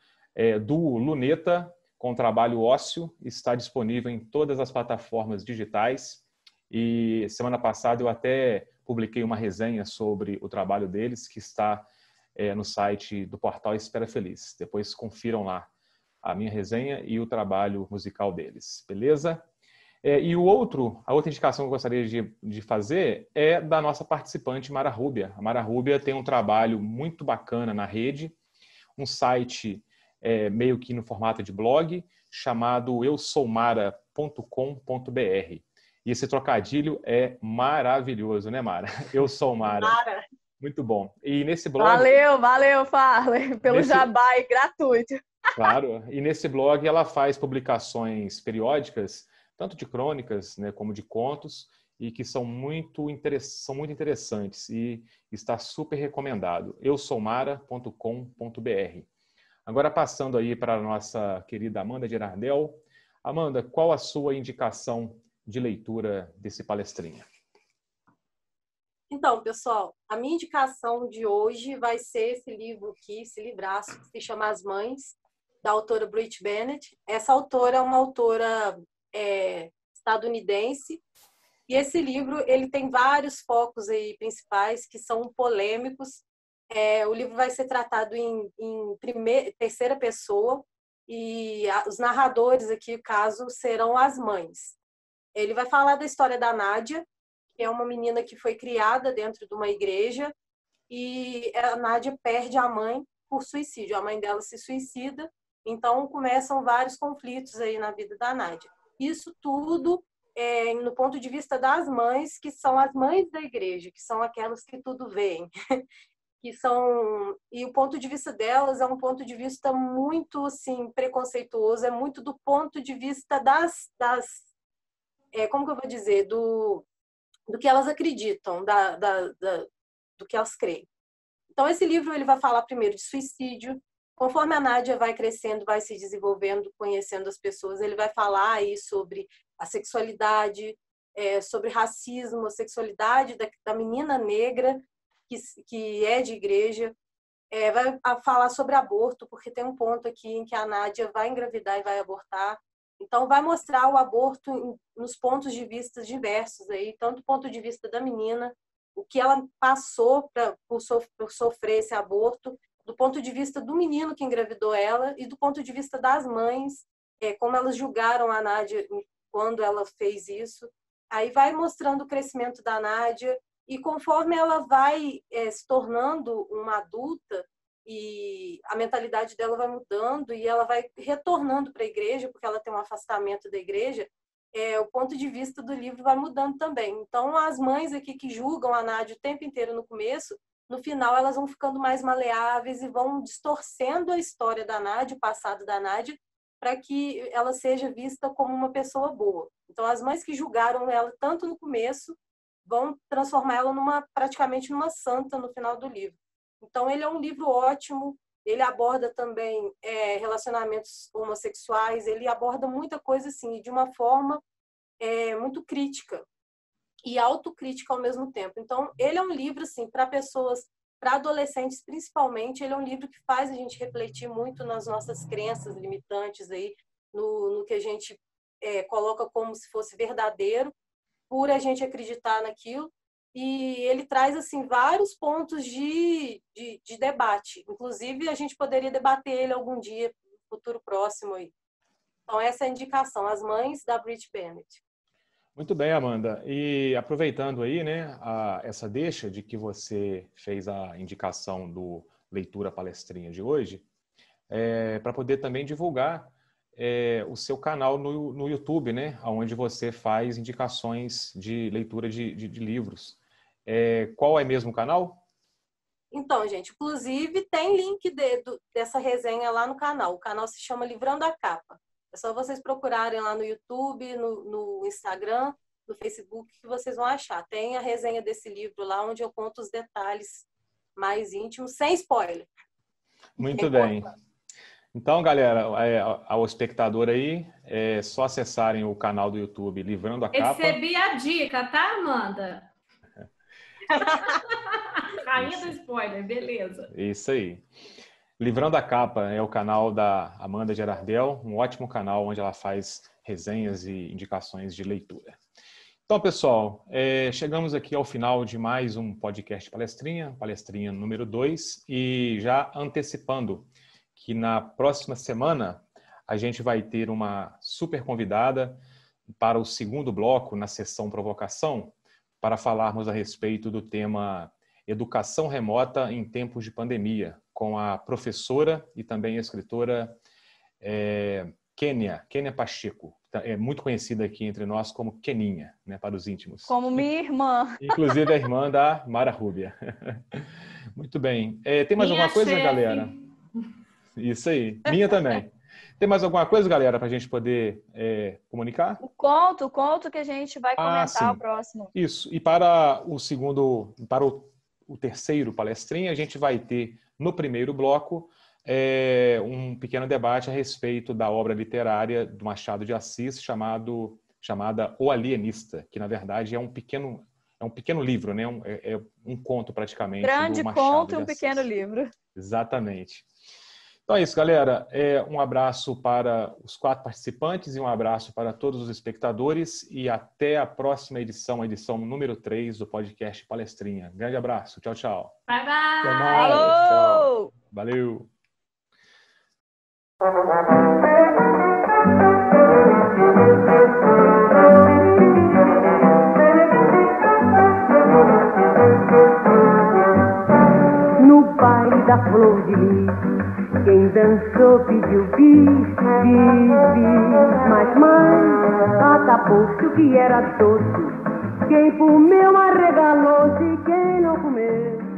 Do Luneta, com o trabalho Ócio, está disponível em todas as plataformas digitais. E semana passada eu até publiquei uma resenha sobre o trabalho deles, que está no site do portal Espera Feliz. Depois confiram lá a minha resenha e o trabalho musical deles. Beleza? E a outra indicação que eu gostaria de fazer é da nossa participante Mara Rúbia. A Mara Rúbia tem um trabalho muito bacana na rede, um site meio que no formato de blog, chamado eusoumara.com.br. E esse trocadilho é maravilhoso, né, Mara? Eu sou Mara. Mara. Muito bom. E nesse blog... Valeu, Farley, pelo jabá aí, gratuito. Claro. E nesse blog ela faz publicações periódicas, tanto de crônicas, né, como de contos, e que são muito interessantes e está super recomendado. eusoumara.com.br. Agora passando aí para a nossa querida Amanda Gerardel. Amanda, qual a sua indicação de leitura desse palestrinha? Então, pessoal, a minha indicação de hoje vai ser esse livro aqui, esse livraço, que se chama As Mães, da autora Brit Bennett. Essa autora é uma autora estadunidense, e esse livro ele tem vários focos aí principais que são polêmicos. O livro vai ser tratado em terceira pessoa, e os narradores aqui, no caso, serão as mães. Ele vai falar da história da Nádia, que é uma menina que foi criada dentro de uma igreja, e a Nádia perde a mãe por suicídio. A mãe dela se suicida, então começam vários conflitos aí na vida da Nádia. Isso tudo no ponto de vista das mães, que são as mães da igreja, que são aquelas que tudo veem. E o ponto de vista delas é um ponto de vista muito assim, preconceituoso, é muito do ponto de vista como que eu vou dizer, do que elas acreditam, do que elas creem. Então, esse livro ele vai falar primeiro de suicídio, Conforme a Nádia vai crescendo, vai se desenvolvendo, conhecendo as pessoas, ele vai falar aí sobre a sexualidade, sobre racismo, a sexualidade da menina negra que é de igreja. Vai falar sobre aborto, porque tem um ponto aqui em que a Nádia vai engravidar e vai abortar. Então, vai mostrar o aborto nos pontos de vista diversos, aí, tanto do ponto de vista da menina, o que ela passou por sofrer esse aborto, do ponto de vista do menino que engravidou ela e do ponto de vista das mães, como elas julgaram a Nádia quando ela fez isso. Aí vai mostrando o crescimento da Nádia e conforme ela vai se tornando uma adulta e a mentalidade dela vai mudando e ela vai retornando para a igreja, porque ela tem um afastamento da igreja, o ponto de vista do livro vai mudando também. Então, as mães aqui que julgam a Nádia o tempo inteiro no começo, no final elas vão ficando mais maleáveis e vão distorcendo a história da Nádia, o passado da Nádia, para que ela seja vista como uma pessoa boa. Então, as mães que julgaram ela tanto no começo vão transformar ela praticamente numa santa no final do livro. Então, ele é um livro ótimo, ele aborda também relacionamentos homossexuais, ele aborda muita coisa assim, de uma forma muito crítica e autocrítica ao mesmo tempo. Então, ele é um livro assim, para pessoas, para adolescentes principalmente, ele é um livro que faz a gente refletir muito nas nossas crenças limitantes, aí, no que a gente coloca como se fosse verdadeiro, por a gente acreditar naquilo. E ele traz assim vários pontos de debate. Inclusive, a gente poderia debater ele algum dia, no futuro próximo. Aí. Então, essa é a indicação, As Mães, da Brit Bennett. Muito bem, Amanda. E aproveitando aí, né, essa deixa de que você fez a indicação do Leitura Palestrinha de hoje, para poder também divulgar o seu canal no YouTube, né, onde você faz indicações de leitura de livros. Qual é mesmo o canal? Então, gente, inclusive tem link dessa resenha lá no canal. O canal se chama Livrando a Capa. É só vocês procurarem lá no YouTube, no Instagram, no Facebook, que vocês vão achar. Tem a resenha desse livro lá, onde eu conto os detalhes mais íntimos, sem spoiler. Muito bem. Então, galera, ao espectador aí, é só acessarem o canal do YouTube Livrando a Capa. Recebi a dica, tá, Amanda? Rainha do spoiler, beleza. Isso aí. Livrando a Capa é o canal da Amanda Gerardel, um ótimo canal onde ela faz resenhas e indicações de leitura. Então, pessoal, chegamos aqui ao final de mais um podcast Palestrinha, Palestrinha número 2, e já antecipando que na próxima semana a gente vai ter uma super convidada para o segundo bloco, na sessão Provocação, para falarmos a respeito do tema Educação Remota em Tempos de Pandemia, com a professora e também escritora Kênia Pacheco, muito conhecida aqui entre nós como Keninha, né, para os íntimos. Como minha irmã. Inclusive a irmã da Mara Rúbia. Muito bem. Tem mais alguma coisa, galera? Isso aí. Minha também. Tem mais alguma coisa, galera, para a gente poder comunicar? O conto que a gente vai comentar o próximo. Isso. E para o terceiro palestrinha, a gente vai ter, no primeiro bloco, um pequeno debate a respeito da obra literária do Machado de Assis, chamada O Alienista, que, na verdade, é um pequeno livro, né? É um conto, praticamente, grande do Machado conto de e um Assis. pequeno livro. Exatamente. Então é isso, galera. Um abraço para os 4 participantes e um abraço para todos os espectadores e até a próxima edição, a edição número 3 do podcast Palestrinha. Grande abraço. Tchau, tchau. Bye, bye. Até mais. Falou! Tchau. Valeu. No baile da flor de lis, quem dançou pediu bis, bis, bis. Mas acabou-se o que era doce. Quem comeu arregalou-se, quem não comeu